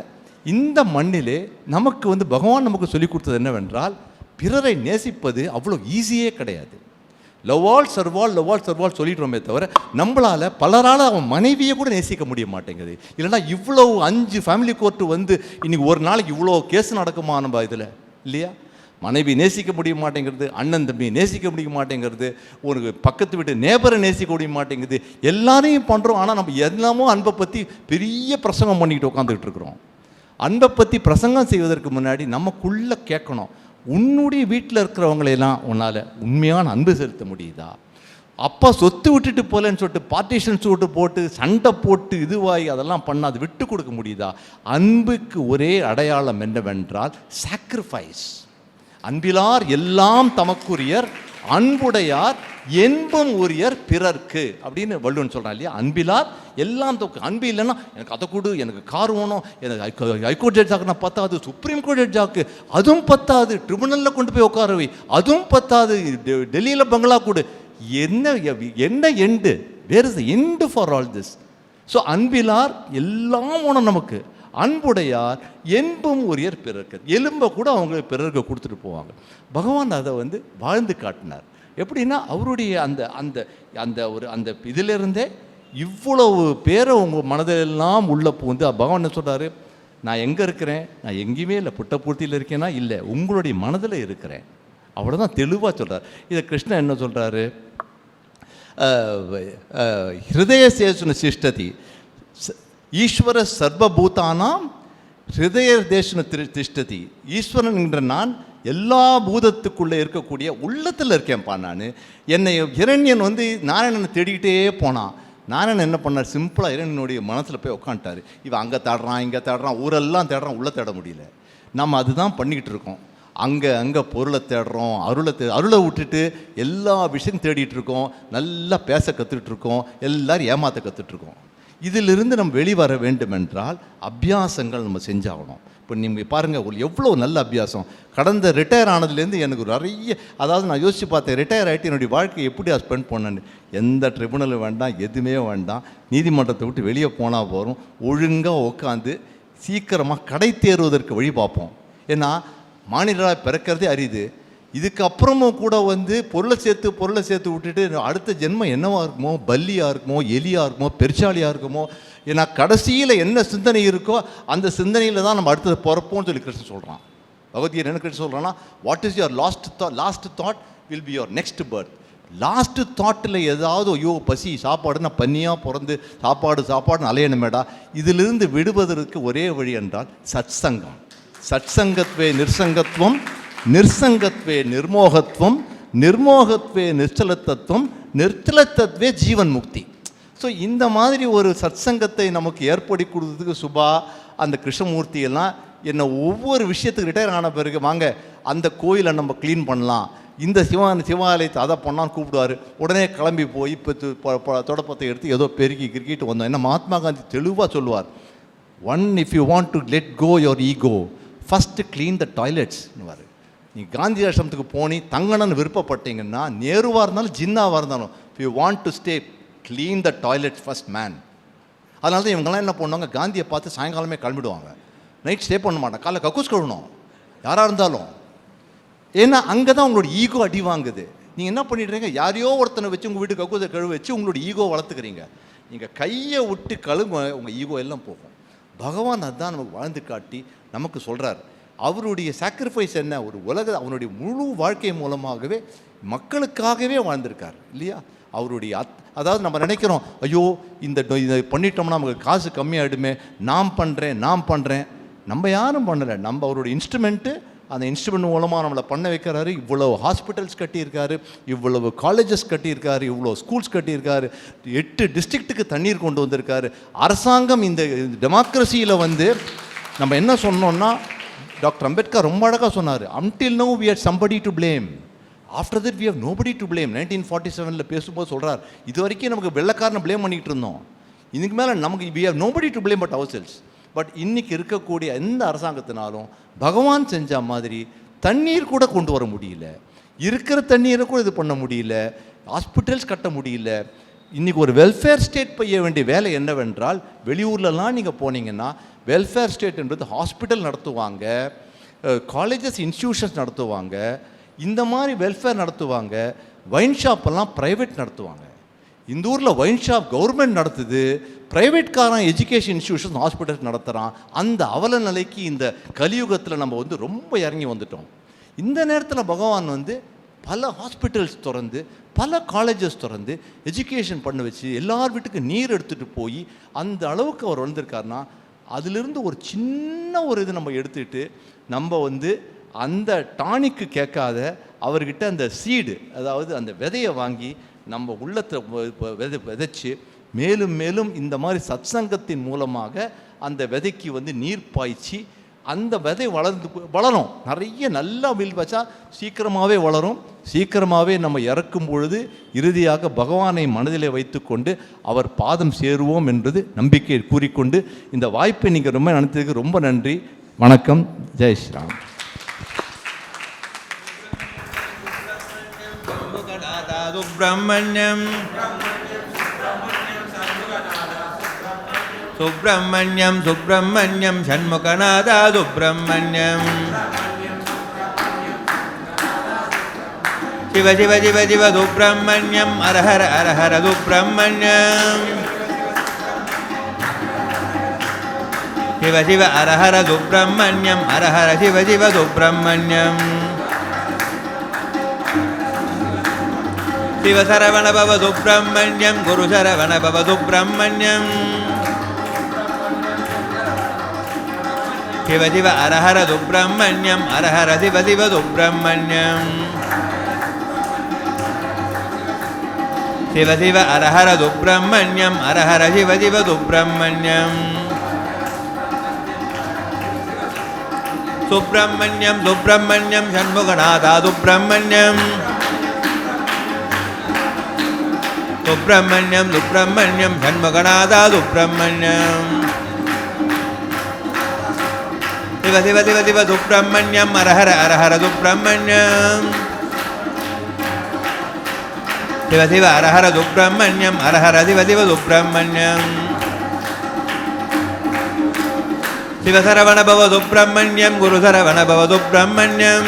இந்த மண்ணிலே நமக்கு பகவான் நமக்கு சொல்லிக் கொடுத்தது என்னவென்றால், பிறரை நேசிப்பது அவ்வளோ ஈஸியே கிடையாது. Love all Sarwal love all Sarwal சொல்லிடுறோமே தவிர நம்மளால் பலரால் அவன் மனைவியை கூட நேசிக்க முடிய மாட்டேங்குது. இல்லைன்னா இவ்வளோ 5 ஃபேமிலி கோர்ட்டு இன்றைக்கி ஒரு நாளைக்கு இவ்வளோ கேஸ் நடக்குமா நம்ம இதில் இல்லையா? மனைவி நேசிக்க முடிய மாட்டேங்கிறது, அண்ணன் தம்பி நேசிக்க முடிய மாட்டேங்கிறது, ஒரு பக்கத்து வீட்டு நேபரை நேசிக்க முடிய மாட்டேங்குது. எல்லாரையும் பண்ணுறோம், ஆனால் நம்ம எல்லாமோ அன்பை பற்றி பெரிய பிரசங்கம் பண்ணிக்கிட்டு உட்காந்துக்கிட்டு இருக்கிறோம். அன்பை பற்றி பிரசங்கம் செய்வதற்கு முன்னாடி நமக்குள்ளே கேட்கணும், உன்னுடைய வீட்டில் இருக்கிறவங்களையெல்லாம் உன்னால் உண்மையான அன்பு செலுத்த முடியுதா? அப்பா சொத்து விட்டுட்டு போகலன்னு சொல்லிட்டு பார்ட்டிஷன்ஸ் விட்டு போட்டு சண்டை போட்டு இதுவாகி அதெல்லாம் பண்ணால் அது விட்டு கொடுக்க முடியுதா? அன்புக்கு ஒரே அடையாளம் என்னவென்றால் சாக்ரிஃபைஸ். அன்பிலார் எல்லாம் தமக்குரியர், அன்புடையார் என்பம் உரியர் பிறர்க்கு அப்படின்னு வள்ளுவன் சொல்கிறான் இல்லையா? அன்பிலார் எல்லாம் அன்பு இல்லைன்னா எனக்கு அதை கொடு, எனக்கு கார் வேணும், எனக்கு ஹைகோர்ட் ஜட்ஜ் ஆகுனா பத்தாது, சுப்ரீம் கோர்ட் ஜட்ஜ் ஆக்கு அதுவும் பத்தாது, ட்ரிபுனலில் கொண்டு போய் உட்காரவை அதுவும் பத்தாது, டெல்லியில் பங்களா கொடு. என்ன end? Where is the end for all this? So அன்பிலார் எல்லாம் வேணும் நமக்கு, அன்புடையார் என்பும் உரியர் பிறர்க்கு. எலும்பை கூட அவங்க பிறருக்கு கொடுத்துட்டு போவாங்க. பகவான் அதை வாழ்ந்து காட்டினார். எப்படின்னா அவருடைய அந்த அந்த அந்த ஒரு அந்த இதிலிருந்தே இவ்வளவு பேரை உங்கள் மனதெல்லாம் உள்ள பூந்து பகவான் என்ன சொல்கிறாரு, நான் எங்கே இருக்கிறேன்? நான் எங்கேயுமே இல்லை. புட்டபூர்த்தியில் இருக்கேன்னா இல்லை, உங்களுடைய மனதில் இருக்கிறேன். அவ்வளோதான் தெளிவாக சொல்கிறார். இதை கிருஷ்ணன் என்ன சொல்கிறாரு, ஹிருதய சேசுன சிஷ்டதி ஈஸ்வர சர்வபூதானாம் ஹிருதய தேசன திஷ்டதி. ஈஸ்வரன் என்ற நான் எல்லா பூதத்துக்குள்ளே இருக்கக்கூடிய உள்ளத்தில் இருக்கேன்ப்பா. நான் என்னை இரண்யன் நாராயணனை தேடிக்கிட்டே போனான். நாராயணன் என்ன பண்ணார், சிம்பிளாக இரண்யனுடைய மனசில் போய் உட்காந்துட்டார். இவன் அங்கே தேடுறான், இங்கே தேடுறான், ஊரெல்லாம் தேடுறான், உள்ளே தேட முடியல. நம்ம அதுதான் பண்ணிக்கிட்டு இருக்கோம். அங்கே பொருளை தேடுறோம், அருளை விட்டுட்டு எல்லா விஷயம் தேடிட்டு இருக்கோம், நல்லா பேச கற்றுக்கிட்டு இருக்கோம், எல்லோரும் ஏமாற்ற கற்றுட்ருக்கோம். இதிலிருந்து நம்ம வெளிவர வேண்டுமென்றால் அபியாசங்கள் நம்ம செஞ்சாகணும். இப்போ நீங்கள் பாருங்கள், உங்களுக்கு எவ்வளோ நல்ல அபியாசம். கடந்த ரிட்டையர் ஆனதுலேருந்து எனக்கு நிறைய, அதாவது நான் யோசித்து பார்த்தேன், ரிட்டையர் ஆகிட்டு என்னுடைய வாழ்க்கையை எப்படி ஸ்பெண்ட் பண்ணேன்னு. எந்த ட்ரிபுனலும் வேண்டாம், எதுவுமே வேண்டாம், நீதிமன்றத்தை விட்டு வெளியே போனால் போகிறோம், ஒழுங்காக உட்காந்து சீக்கிரமாக கடை தேறுவதற்கு வழி பார்ப்போம். ஏன்னா மாநிலராக பிறக்கிறதே அரிது. இதுக்கப்புறமும் கூட பொருளை சேர்த்து விட்டுட்டு அடுத்த ஜென்மம் என்னவாக இருக்குமோ, பல்லியாக இருக்குமோ, எலியாக இருக்குமோ, பெருச்சாலியாக இருக்குமோ. ஏன்னா கடைசியில் என்ன சிந்தனை இருக்கோ அந்த சிந்தனையில் தான் நம்ம அடுத்தது பிறப்போம்னு சொல்லி கிருஷ்ணன் சொல்கிறான். பகவத்கீதை என்ன கிருஷ்ணன் சொல்கிறான்னா, what is your last thought will be your next birth. Last தாட்டில் ஏதாவது ஐயோ பசி சாப்பாடுன்னா பண்ணியாக பிறந்து சாப்பாடுன்னு அலையணுமேடா. இதிலிருந்து விடுவதற்கு ஒரே வழி என்றால் சத்சங்கம். சத்சங்கத்வே நிர்சங்கத்வம், நிர்சங்கத்வே நிர்மோகத்வம், நிர்மோகத்வே நிர்ச்சலத்தத்துவம், நிர்ச்சலத்தத்வே ஜீவன் முக்தி. ஸோ இந்த மாதிரி ஒரு சத்சங்கத்தை நமக்கு ஏற்படுத்தி கொடுத்ததுக்கு சுபா, அந்த கிருஷ்ணமூர்த்தி எல்லாம் என்னை ஒவ்வொரு விஷயத்துக்கு ரிட்டையர் ஆன பிறகு வாங்க அந்த கோயிலை நம்ம க்ளீன் பண்ணலாம், இந்த சிவாலயத்தை அதை பண்ணான்னு கூப்பிடுவார். உடனே கிளம்பி போய் இப்போ தொடப்பத்தை எடுத்து ஏதோ பெருக்கி கிரிக்கிட்டு வந்தோம். என்ன மகாத்மா காந்தி தெளிவாக சொல்லுவார், if you want to let go your ego, first clean the டாய்லெட்ஸ்னுவார். நீங்கள் காந்தி ஆசிரமத்துக்கு போனி தங்கணும்னு விருப்பப்பட்டீங்கன்னா, நேருவாக இருந்தாலும் ஜின்னாவாக இருந்தாலும், if you want to stay clean the toilets first man. அதனால தான் இவங்கெல்லாம் என்ன பண்ணுவாங்க, காந்தியை பார்த்து சாயங்காலமே கிளம்பிடுவாங்க, நைட் ஸ்டே பண்ண மாட்டாங்க, காலைல கக்கூஸ் கழுவணும் யாராக இருந்தாலும். ஏன்னா அங்கே தான் உங்களோட ஈகோ அடி வாங்குது. நீங்கள் என்ன பண்ணிடுறீங்க, யாரையோ ஒருத்தனை வச்சு உங்கள் வீட்டு கக்கூஸை கழுவ வச்சு உங்களோட ஈகோ வளர்த்துக்கிறீங்க. நீங்கள் கையை விட்டு கழுவ உங்கள் ஈகோ எல்லாம் போகும். பகவான் அதுதான் நமக்கு வாழ்ந்து காட்டி நமக்கு சொல்கிறார். அவருடைய சாக்ரிஃபைஸ் என்ன, ஒரு அவனுடைய முழு வாழ்க்கை மூலமாகவே மக்களுக்காகவே வாழ்ந்திருக்கார் இல்லையா. அவருடைய அதாவது நம்ம நினைக்கிறோம், ஐயோ இதை பண்ணிட்டோம்னா நமக்கு காசு கம்மியாகிடுமே, நான் பண்ணுறேன். நம்ம யாரும் பண்ணலை, நம்ம அவருடைய இன்ஸ்ட்ருமெண்ட்டு. அந்த இன்ஸ்ட்ருமெண்ட் மூலமாக நம்மளை பண்ண வைக்கிறாரு. இவ்வளோ ஹாஸ்பிட்டல்ஸ் கட்டியிருக்காரு, இவ்வளவு காலேஜஸ் கட்டியிருக்காரு, இவ்வளோ ஸ்கூல்ஸ் கட்டியிருக்காரு, 8 டிஸ்ட்ரிக்ட்டுக்கு தண்ணீர் கொண்டு வந்திருக்காரு. அரசாங்கம் இந்த டெமோக்ரஸியில் நம்ம என்ன சொன்னோம்னா, டாக்டர் அம்பேத்கர் ரொம்ப அழகாக சொன்னார், until now we had somebody to blame, after that we have nobody to blame. 1947 பேசும்போது சொல்கிறார், இது வரைக்கும் நமக்கு வெள்ளைக்காரனை ப்ளேம் பண்ணிகிட்டு இருந்தோம், இதுக்கு மேலே நமக்கு we have nobody to blame but ourselves. But இன்றைக்கி இருக்கக்கூடிய எந்த அரசாங்கத்தினாலும் பகவான் செஞ்ச மாதிரி தண்ணீர் கூட கொண்டு வர முடியல, இருக்கிற தண்ணீரை கூட இது பண்ண முடியல, ஹாஸ்பிட்டல்ஸ் கட்ட முடியல. இன்றைக்கி ஒரு வெல்ஃபேர் ஸ்டேட் செய்ய வேண்டிய வேலை என்னவென்றால், வெளியூர்லலாம் நீங்கள் போனீங்கன்னா வெல்ஃபேர் ஸ்டேட் என்பது ஹாஸ்பிட்டல் நடத்துவாங்க, காலேஜஸ் இன்ஸ்டியூஷன்ஸ் நடத்துவாங்க, இந்த மாதிரி வெல்ஃபேர் நடத்துவாங்க. வைன் ஷாப்பெல்லாம் ப்ரைவேட் நடத்துவாங்க. இந்த ஊரில் ஒயின் ஷாப் கவர்மெண்ட் நடத்துது, ப்ரைவேட்காரன் எஜுகேஷன் இன்ஸ்டியூஷன் ஹாஸ்பிட்டல்ஸ் நடத்துகிறான். அந்த அவல நிலைக்கு இந்த கலியுகத்தில் நம்ம ரொம்ப இறங்கி வந்துட்டோம். இந்த நேரத்தில் பகவான் பல ஹாஸ்பிட்டல்ஸ் திறந்து, பல காலேஜஸ் திறந்து, எஜுகேஷன் பண்ண வச்சு, எல்லார் வீட்டுக்கு நீர் எடுத்துகிட்டு போய் அந்த அளவுக்கு அவர் வந்திருக்காருன்னா, அதிலிருந்து ஒரு சின்ன இது நம்ம எடுத்துக்கிட்டு நம்ம அந்த டானிக்கு கேட்காத அவர்கிட்ட அந்த சீடு, அதாவது அந்த விதையை வாங்கி நம்ம உள்ளத்தை விதைச்சி மேலும் மேலும் இந்த மாதிரி சத்சங்கத்தின் மூலமாக அந்த விதைக்கு நீர் பாய்ச்சி அந்த விதை வளரும். நிறைய நல்லா வில் வச்சா சீக்கிரமாகவே வளரும். சீக்கிரமாகவே நம்ம இறக்கும் பொழுது இறுதியாக பகவானை மனதிலே வைத்து கொண்டு அவர் பாதம் சேருவோம் என்பது நம்பிக்கை கூறிக்கொண்டு, இந்த வாய்ப்பை நீங்கள் ரொம்ப நினைத்ததுக்கு ரொம்ப நன்றி. வணக்கம். ஜெய் ஸ்ரீராம். சுப்பிரமணியம் சுப்பிரமணியம் சுப்பிரமணியம் சண்முகநாதா சுப்பிரமணியம் சிவ சிவ சிவ சிவ சுப்பிரமணியம் அரஹர அரஹர சுப்பிரமணியம் சிவ சிவ அரஹர சுப்பிரமணியம் அரஹர சிவ சிவ சுப்பிரமணியம் சிவ சரவண பவ சுப்பிரமணியம் குரு சரவண பவ சுப்பிரமணியம் சிவ சிவ அரஹர சுப்பிரமணியம் அரஹர சிவ சிவ சுப்பிரமணியம் சிவ சிவ அரஹர சுப்பிரமணியம் அரஹர சிவ சிவ சுப்பிரமணியம் சுப்பிரமணியம் சுப்பிரமணியம் சண்முகநாதா சுப்பிரமணியம் सुब्रह्मण्यं सुब्रह्मण्यं षण्मुखनाथ सुब्रह्मण्यं शिव शिव शिव शिव सुब्रह्मण्यं हर हर हर हर सुब्रह्मण्यं शिव शिव हर हर सुब्रह्मण्यं हर हर शिव शिव सुब्रह्मण्यं शिव सरवण भव सुब्रह्मण्यं गुरु सरवण भव सुब्रह्मण्यं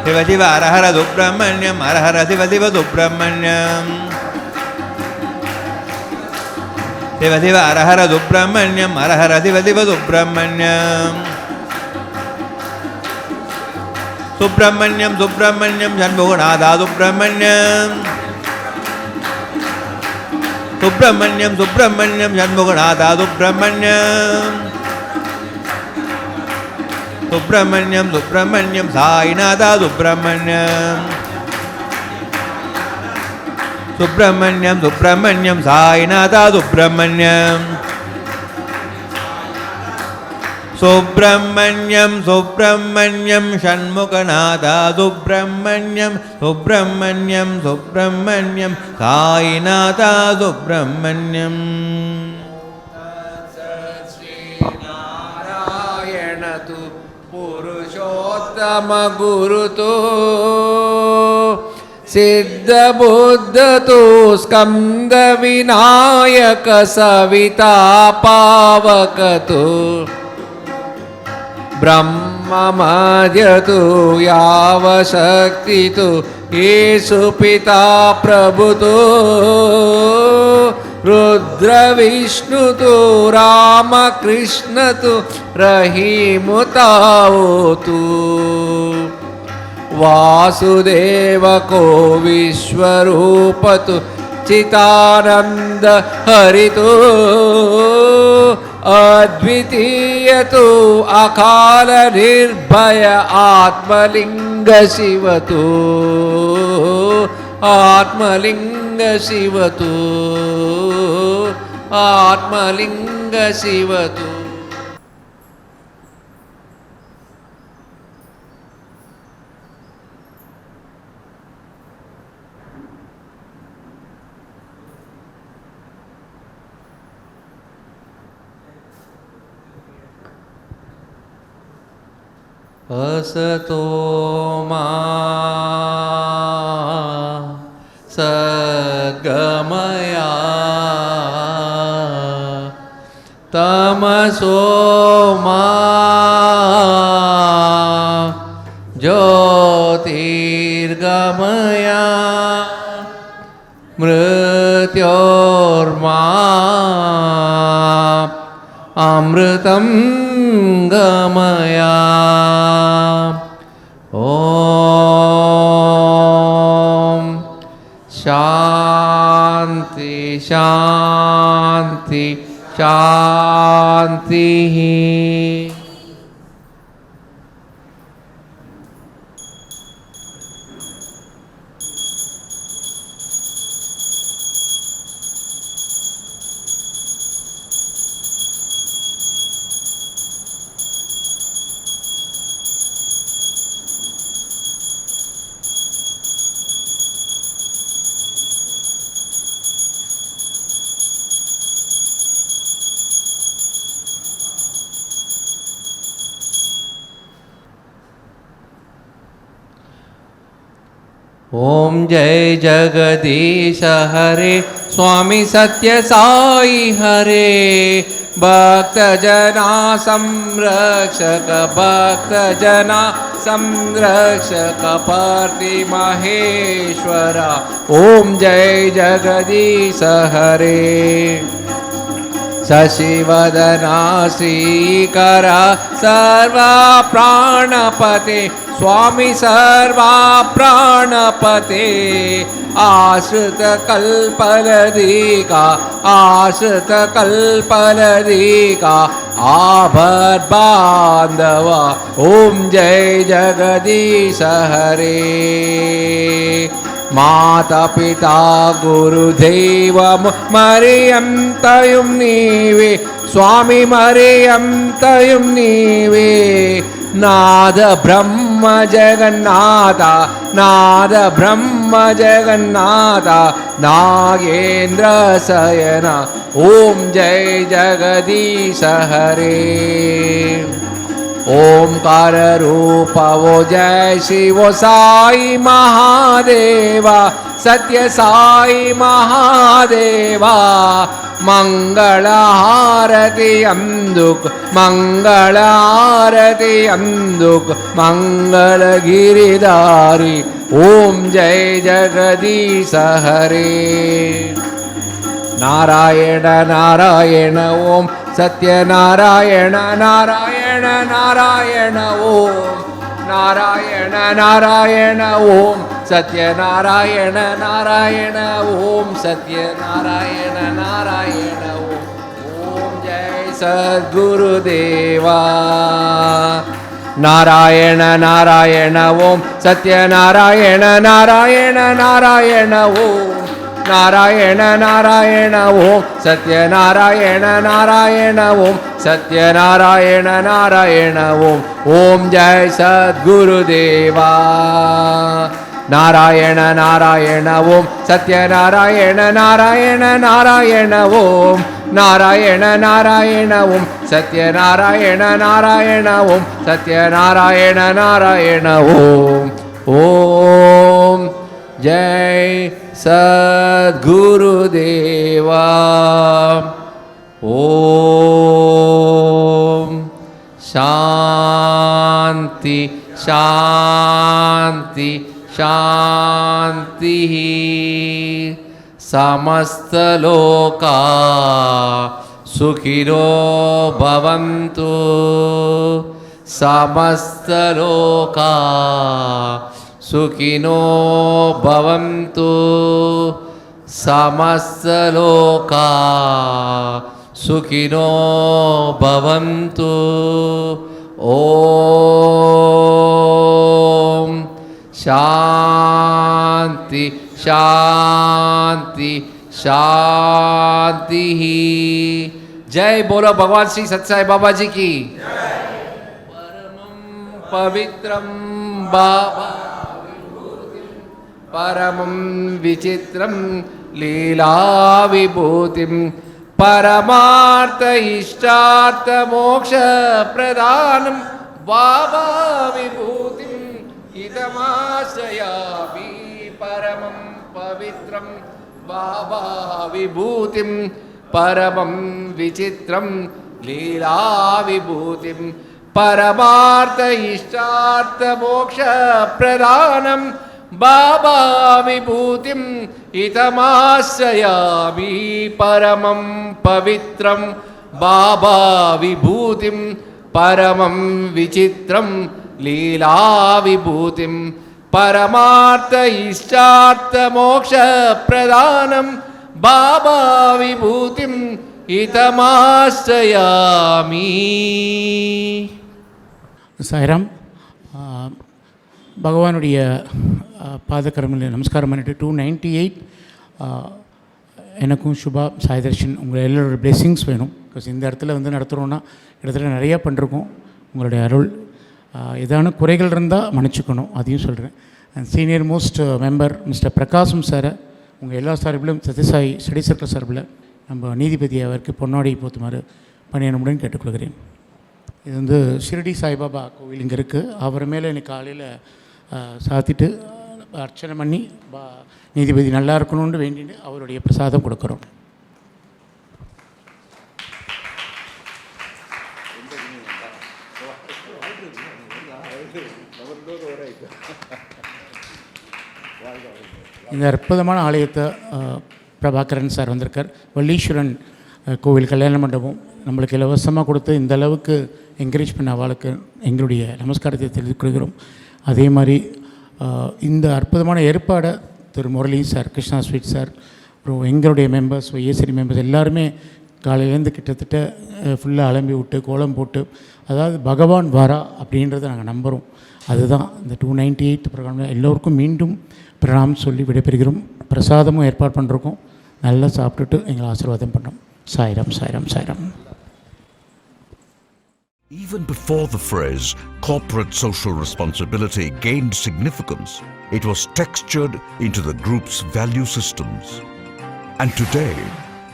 शिव शिव हर हर सुब्रह्मण्यं हर हर शिव शिव सुब्रह्मण्यं शिव शिव हर हर सुब्रह्मण्यं हर हर शिव शिव सुब्रह्मण्यं सुब्रह्मण्यं सुब्रह्मण्यं षण्मुखनाथ सुब्रह्मण्यं सुब्रह्मण्यं सुब्रह्मण्यं षण्मुखनाथ सुब्रह्मण्यं सुब्रह्मण्यं सुब्रह्मण्यं साईनाथ सुब्रह्मण्यं सुब्रह्मण्यं सुब्रह्मण्यं साईनाथ सुब्रह्मण्यं सुब्रह्मण्यं सुब्रह्मण्यं षण्मुखनाथ सुब्रह्मण्यं सुब्रह्मण्यं सुब्रह्मण्यं साईनाथ सुब्रह्मण्यं नारायण तु पुरुषोत्तम गुरु तो सिद्ध बुद्ध तो स्कंद विनायक सविता पावक तो ब्रह्ममध्य तु यावशक्ति तु येषु पिता प्रभु तो रुद्र विष्णु तो राम कृष्ण तो रहीम ताओ तु वासुदेव को विश्वरूप तु चिदानंद हरि तो अद्वितीय तो अकाल निर्भय आत्मलिंग शिव तो आत्मलिंग शिव तो आत्मलिंग शिव तो असतो मा सद्गमया तमसो मा ज्योतिर्गमया मृत्योर्मा अमृतं गमया ओम शांति शांति शांति। ओम जय जगदीश हरे स्वामी सत्य साई हरे भक्त जना संरक्षक भक्त जना संरक्षक पार्ति महेश्वरा। ओम जय जगदीश हरे शशिवदना श्रीकरा सर्वा प्राणपते स्वामी सर्वा प्राणपते आश्रित कल्पलधिका आश्रित कल्पलधिका आभद् बांधवा। ओम जय जगदीश हरे माता पिता गुरुदेव मरियम तयुम नीवे स्वामी मरियम तयुम नीवे नाद ब्रह्म ब्रह्म जगन्नाथ नाद ब्रह्म जगन्नाथ नागेन्द्र शयन ओम जय जगदीश हरे। ओंकार रूप वो जय शिव साई महादेवा सत्य साई महादेवा मंगल हारति अंदुक मंगल हारति अंदुक मंगल गिरिधारी ओम जय जगदीश हरे। नारायण नारायण ओम सत्यनारायण नारायण नारायण ओम नारायण नारायण ओम सत्यनारायण नारायण ओम सत्यनारायण नारायण ओम। ओम जय सद्गुरुदेवा। नारायण नारायण ओम सत्यनारायण नारायण नारायण ओम नारायण नारायण ओम सत्यनारायण नारायण ओम सत्यनारायण नारायण ओम। ओम जय सद्गुरुदेवा। नारायण नारायण ओम सत्यनारायण नारायण नारायण ओम नारायण नारायण ओम सत्यनारायण नारायण ओम सत्यनारायण नारायण ओम। ओम जय सद्गुरुदेवा। ओम शांति शांति शांति। समस्त लोका सुखिनो भवन्तु समस्त लोका सुखिनो भवन्तु समस्त लोका सुखिनो भवन्तु। ओम शांति शांति शांति। जय बोलो भगवान श्री सत्य बाबा जी की। परमं पवित्रं बाबा परमं विचित्रं लीला विभूतिं परमार्थ इष्टार्थ मोक्ष प्रदानं बाबा विभूतिं इदमाश्रयामि। परमं पवित्रं बाबा विभूतिं परमं विचित्रं लीला विभूतिं परमार्थ इष्टार्थ मोक्ष प्रदानं बाबा विभूतिं इदमाश्रयामि। परमं पवित्रं बाबा विभूतिं परमं विचित्रं लीला विभूतिं परमार्थ इष्टार्थ मोक्ष प्रदानं बाबा विभूतिं इदमाश्रयामि। சாய்ராம் பகவானுடைய பாதக்கரமில் நமஸ்காரம் பண்ணிட்டு 298 எனக்கும் சுபா சாய் தர்ஷன் உங்கள் எல்லோருடைய பிளெஸிங்ஸ் வேணும். பிகாஸ் இந்த இடத்துல வந்து நடத்துகிறோன்னா இடத்துல நிறையா பண்ணிருக்கோம். உங்களுடைய அருள் ஏதான குறைகள் இருந்தால் மன்னிச்சுக்கணும், அதையும் சொல்கிறேன். சீனியர் மோஸ்ட் மெம்பர் மிஸ்டர் பிரகாசம் சாரை உங்கள் எல்லா சார்பிலும் சத்யசாய் ஸ்டடி சர்க்கிள் சார்பில் நம்ம நீதிபதி அவருக்கு பொன்னாடி போத்துமாறு பணியனுடன் கேட்டுக்கொள்கிறேன். இது வந்து ஷிரடி சாய்பாபா கோவில் இங்கே இருக்குது. அவர் மேலே இன்னைக்கு காலையில் சாத்திட்டு அர்ச்சனை பண்ணி நீதிபதி நல்லா இருக்கணும்னு வேண்டிட்டு அவருடைய பிரசாதம் கொடுக்குறோம். இந்த அற்புதமான ஆலயத்தை பிரபாகரன் சார் வந்திருக்கார். வள்ளீஸ்வரன் கோவில் கல்யாண மண்டபம் நம்மளுக்கு இலவசமாக கொடுத்து இந்த அளவுக்கு என்கரேஜ் பண்ண அவளுக்கு எங்களுடைய நமஸ்காரத்தை தெரிவித்துக் கொள்கிறோம். அதே மாதிரி இந்த அற்புதமான ஏற்பாடை Thiru Murali sir, Krishna sweet sir, அப்புறம் எங்களுடைய மெம்பர்ஸ், ஏசரி மெம்பர்ஸ் எல்லாருமே காலையிலேருந்து கிட்டத்தட்ட ஃபுல்லாக அலம்பி விட்டு கோலம் போட்டு, அதாவது பகவான் வாரா அப்படின்றத நாங்கள் நம்புகிறோம். அதுதான் இந்த 298 ப்ரோக்ராமில் எல்லோருக்கும் மீண்டும் பிரணாம் சொல்லி விடைபெறுகிறோம். பிரசாதமும் ஏற்பாடு பண்ணிருக்கோம். நல்லா சாப்பிட்டுட்டு எங்களை ஆசீர்வாதம் பண்ணோம். Sairam Sairam Sairam. Even before the phrase corporate social responsibility gained significance, it was textured into the group's value systems. And today,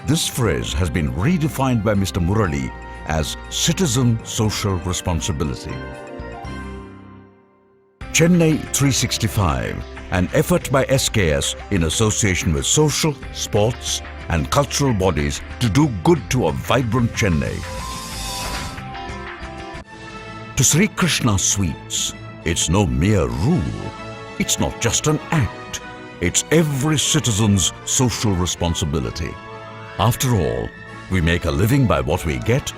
this phrase has been redefined by Mr. Murali as citizen social responsibility. Chennai 365, an effort by SKS in association with social, sports and cultural bodies to do good to a vibrant Chennai. To Sri Krishna Sweets, it's no mere rule. It's not just an act. It's every citizen's social responsibility. After all, we make a living by what we get,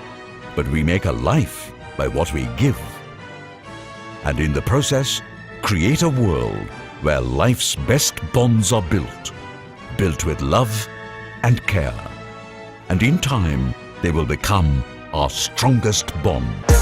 but we make a life by what we give. And in the process, create a world where life's best bonds are built with love and care. And in time, they will become our strongest bond.